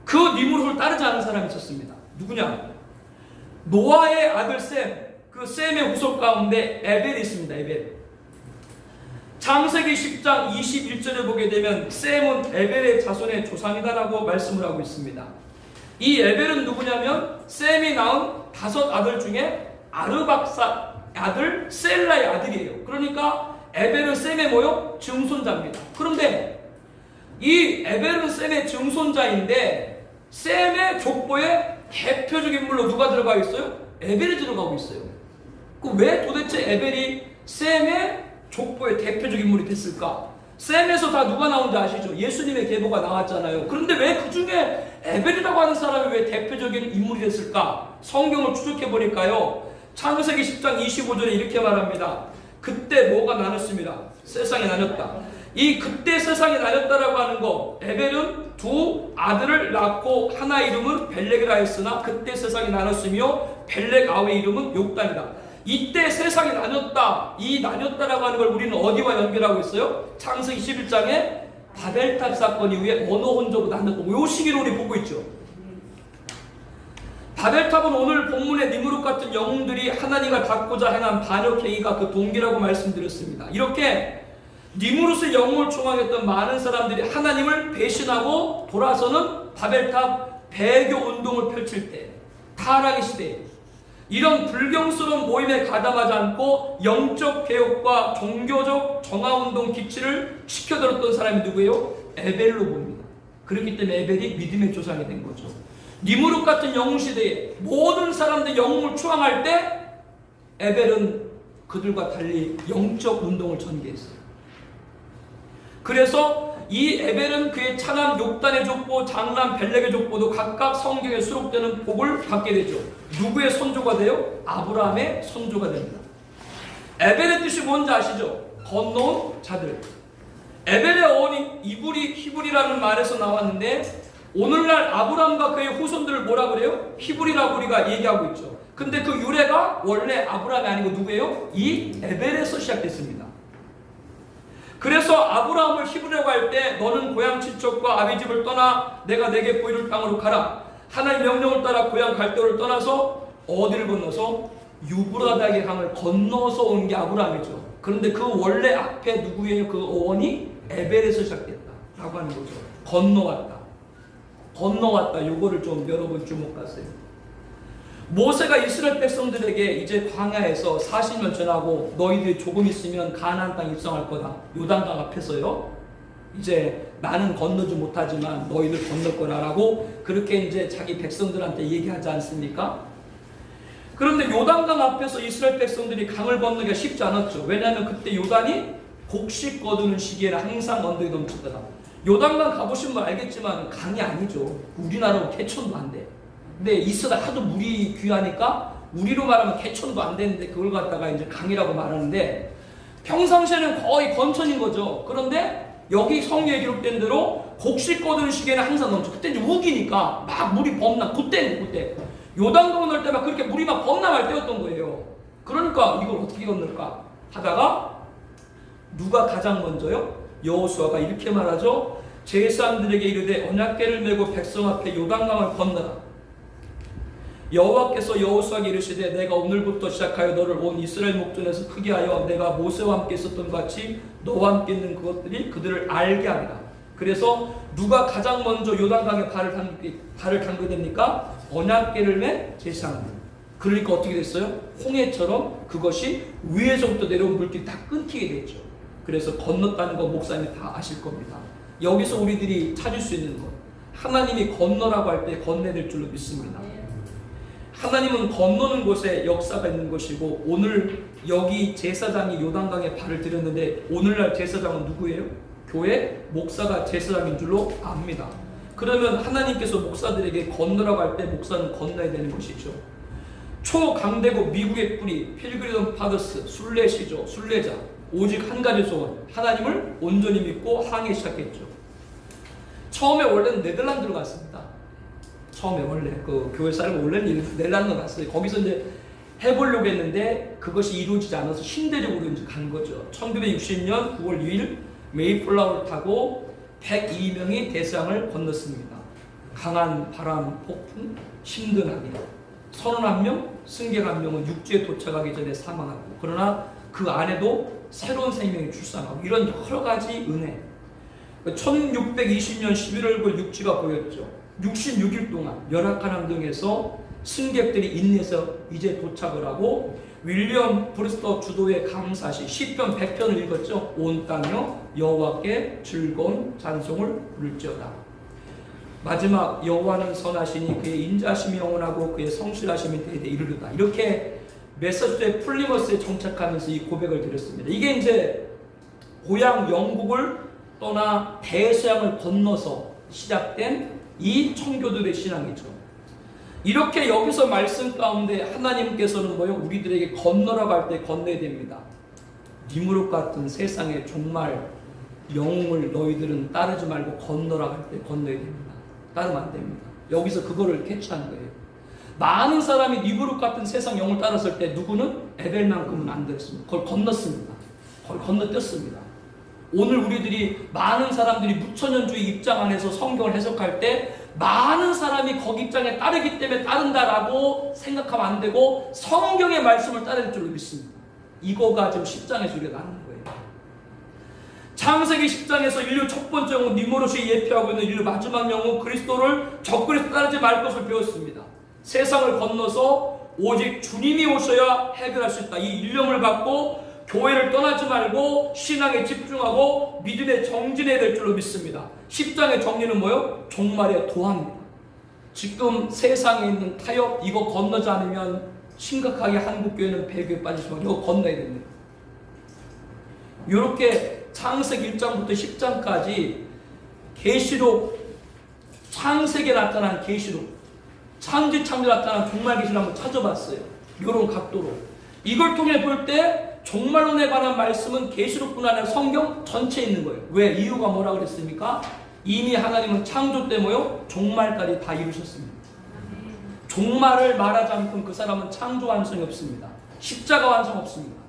그 니무롯을 따르지 않은 사람이 있었습니다. 누구냐? 노아의 아들 셈, 그 셈의 후손 가운데 에벨이 있습니다. 에벨. 창세기 10장 21절에 보게 되면 셈은 에벨의 자손의 조상이다라고 말씀을 하고 있습니다. 이 에벨은 누구냐면 셈이 낳은 5 아들 중에 아르박사 아들 셀라의 아들이에요. 그러니까 에벨은 셈의 뭐요? 증손자입니다. 그런데 이 에벨은 셈의 증손자인데 셈의 족보에 대표적인 인물로 누가 들어가 있어요? 에벨이 들어가고 있어요. 왜 도대체 에벨이 셈의 족보의 대표적인 인물이 됐을까? 셈에서 다 누가 나온지 아시죠? 예수님의 계보가 나왔잖아요. 그런데 왜 그 중에 에벨이라고 하는 사람이 왜 대표적인 인물이 됐을까? 성경을 추적해 보니까요, 창세기 10장 25절에 이렇게 말합니다. 그때 뭐가 나눴습니다. 세상이 나눴다. 이 그때 세상이 나눴다라고 하는 거, 에벨은 2 아들을 낳고 하나 이름은 벨렉이라 했으나 그때 세상이 나눴으며 벨렉 아우의 이름은 욕단이다. 이때 세상이 나눴다, 이 나눴다라고 하는 걸 우리는 어디와 연결하고 있어요? 창세기 11장에 바벨탑 사건 이후에 어느 혼족으로 나눴고, 요 시기를 우리 보고 있죠. 바벨탑은 오늘 본문의 니무롯 같은 영웅들이 하나님과 닿고자 행한 반역행위가 그 동기라고 말씀드렸습니다. 이렇게 니무롯의 영웅을 총망했던 많은 사람들이 하나님을 배신하고 돌아서는 바벨탑 배교 운동을 펼칠 때, 타락의 시대에 이런 불경스러운 모임에 가담하지 않고 영적 개혁과 종교적 정화운동 기치를 시켜들었던 사람이 누구예요? 에벨로 봅니다. 그렇기 때문에 에벨이 믿음의 조상이 된 거죠. 니무롯 같은 영웅 시대에 모든 사람들 영웅을 추앙할 때 에벨은 그들과 달리 영적 운동을 전개했어요. 그래서 이 에벨은 그의 차남 욕단의 족보, 장남 벨렉의 족보도 각각 성경에 수록되는 복을 받게 되죠. 누구의 선조가 돼요? 아브라함의 선조가 됩니다. 에벨의 뜻이 뭔지 아시죠? 건너온 자들. 에벨의 어원이 히브리라는 말에서 나왔는데, 오늘날 아브라함과 그의 후손들을 뭐라 그래요? 히브리라고 우리가 얘기하고 있죠. 근데 그 유래가 원래 아브라함이 아니고 누구예요? 이 에벨에서 시작됐습니다. 그래서 아브라함을 히브리라고 할 때 너는 고향 친척과 아비 집을 떠나 내가 내게 보이는 땅으로 가라. 하나님의 명령을 따라 고향 갈대를 떠나서 어디를 건너서 유브라닥의 강을 건너서 온 게 아브라함이죠. 그런데 그 원래 앞에 누구예요? 그 어원이 에벨에서 시작됐다라고 하는 거죠. 건너왔다. 요거를 좀 여러분 주목하세요. 모세가 이스라엘 백성들에게 이제 광야에서 40년 지나고 너희들이 조금 있으면 가나안 땅 입성할 거다. 요단강 앞에서요. 이제 나는 건너지 못하지만 너희들 건널 거라라고 그렇게 이제 자기 백성들한테 얘기하지 않습니까? 그런데 요단강 앞에서 이스라엘 백성들이 강을 건너기가 쉽지 않았죠. 왜냐하면 그때 요단이 곡식 거두는 시기에는 항상 언덕이 넘치더라. 요단강 가보신 분 알겠지만 강이 아니죠. 우리나라로 개천도 안 돼. 근데 이스가 하도 물이 귀하니까 우리로 말하면 개천도 안 되는데 그걸 갖다가 이제 강이라고 말하는데 평상시에는 거의 건천인 거죠. 그런데 여기 성경에 기록된 대로 곡식 거두는 시기에는 항상 넘쳐. 그때 이제 우기니까 막 물이 범람. 그때 요단강 건널 때 막 그렇게 물이 막 범람할 때였던 거예요. 그러니까 이걸 어떻게 건널까 하다가 누가 가장 먼저요? 여호수아가 이렇게 말하죠. 제사장들에게 이르되 언약궤를 메고 백성 앞에 요단강을 건너라. 여호와께서 여호수아에게 이르시되 내가 오늘부터 시작하여 너를 온 이스라엘 목전에서 크게 하여 내가 모세와 함께 있었던 것 같이 너와 함께 있는 그것들이 그들을 알게 하리라. 그래서 누가 가장 먼저 요단강에 발을 담게 됩니까? 언약궤를 맨 제사장들. 그러니까 어떻게 됐어요? 홍해처럼 그것이 위에서부터 내려온 물길이 다 끊기게 됐죠. 그래서 건넜다는 거 목사님이 다 아실 겁니다. 여기서 우리들이 찾을 수 있는 것, 하나님이 건너라고 할 때 건너야 될 줄로 믿습니다. 하나님은 건너는 곳에 역사가 있는 것이고, 오늘 여기 제사장이 요단강에 발을 들였는데 오늘날 제사장은 누구예요? 교회 목사가 제사장인 줄로 압니다. 그러면 하나님께서 목사들에게 건너라고 할 때 목사는 건너야 되는 것이죠. 초강대국 미국의 뿌리 필그리덤 파더스 순례시죠. 순례자. 오직 한 가지 소원, 하나님을 온전히 믿고 항해 시작했죠. 처음에 원래는 네덜란드로 갔습니다. 처음에 원래 그 교회 사람은 원래는 네덜란드로 갔어요. 거기서 이제 해보려고 했는데 그것이 이루어지지 않아서 신대륙으로 이제 간 거죠. 1960년 9월 6일 메이플라워를 타고 102명이 대서양을 건넜습니다. 강한 바람, 폭풍, 힘든하게 31명, 승객 1명은 육지에 도착하기 전에 사망하고, 그러나 그 안에도 새로운 생명이 출산하고, 이런 여러 가지 은혜. 1620년 11월 9일 육지가 보였죠. 66일 동안 열악한 환경에서 승객들이 인내해서 이제 도착을 하고, 윌리엄 브루스터 주도의 감사시 시편 100편을 읽었죠. 온 땅이여 여호와께 즐거운 찬송을 부를지어다. 마지막 여호와는 선하시니 그의 인자심이 영원하고 그의 성실하심이 대대 이르르다. 이렇게 매서주의 플리머스에 정착하면서 이 고백을 드렸습니다. 이게 이제 고향 영국을 떠나 대서양을 건너서 시작된 이 청교도의 신앙이죠. 이렇게 여기서 말씀 가운데 하나님께서는 뭐요? 우리들에게 건너라고 할 때 건너야 됩니다. 니무롯 같은 세상의 종말 영웅을 너희들은 따르지 말고 건너라고 할 때 건너야 됩니다. 따르면 안 됩니다. 여기서 그거를 캐치한 거예요. 많은 사람이 니무롯 같은 세상 영웅을 따랐을 때 누구는 에벨만큼은 안 됐습니다. 그걸 건넜습니다. 그걸 건너뛰었습니다. 오늘 우리들이 많은 사람들이 무천년주의 입장 안에서 성경을 해석할 때 많은 사람이 거기 입장에 따르기 때문에 따른다라고 생각하면 안 되고 성경의 말씀을 따를 줄로 믿습니다. 이거가 지금 10장에서 우리가 나누는 거예요. 창세기 10장에서 인류 첫 번째 영웅 니무롯이 예표하고 있는 인류 마지막 영웅 그리스도를 적그리스도 따르지 말 것을 배웠습니다. 세상을 건너서 오직 주님이 오셔야 해결할 수 있다. 이 일념을 갖고 교회를 떠나지 말고 신앙에 집중하고 믿음에 정진해야 될 줄로 믿습니다. 10장의 정리는 뭐예요? 종말의 도하입니다. 지금 세상에 있는 타협, 이거 건너지 않으면 심각하게 한국교회는 배교에 빠지지만 이거 건너야 됩니다. 이렇게 창세기 1장부터 10장까지 계시록, 창세기에 나타난 계시록, 창조에 나타난 종말 계시를 한번 찾아봤어요. 이런 각도로. 이걸 통해 볼 때 종말론에 관한 말씀은 계시록뿐 아니라 성경 전체에 있는 거예요. 왜? 이유가 뭐라 그랬습니까? 이미 하나님은 창조 때 뭐요? 종말까지 다 이루셨습니다. 종말을 말하지 않고는 그 사람은 창조 완성이 없습니다. 십자가 완성 없습니다.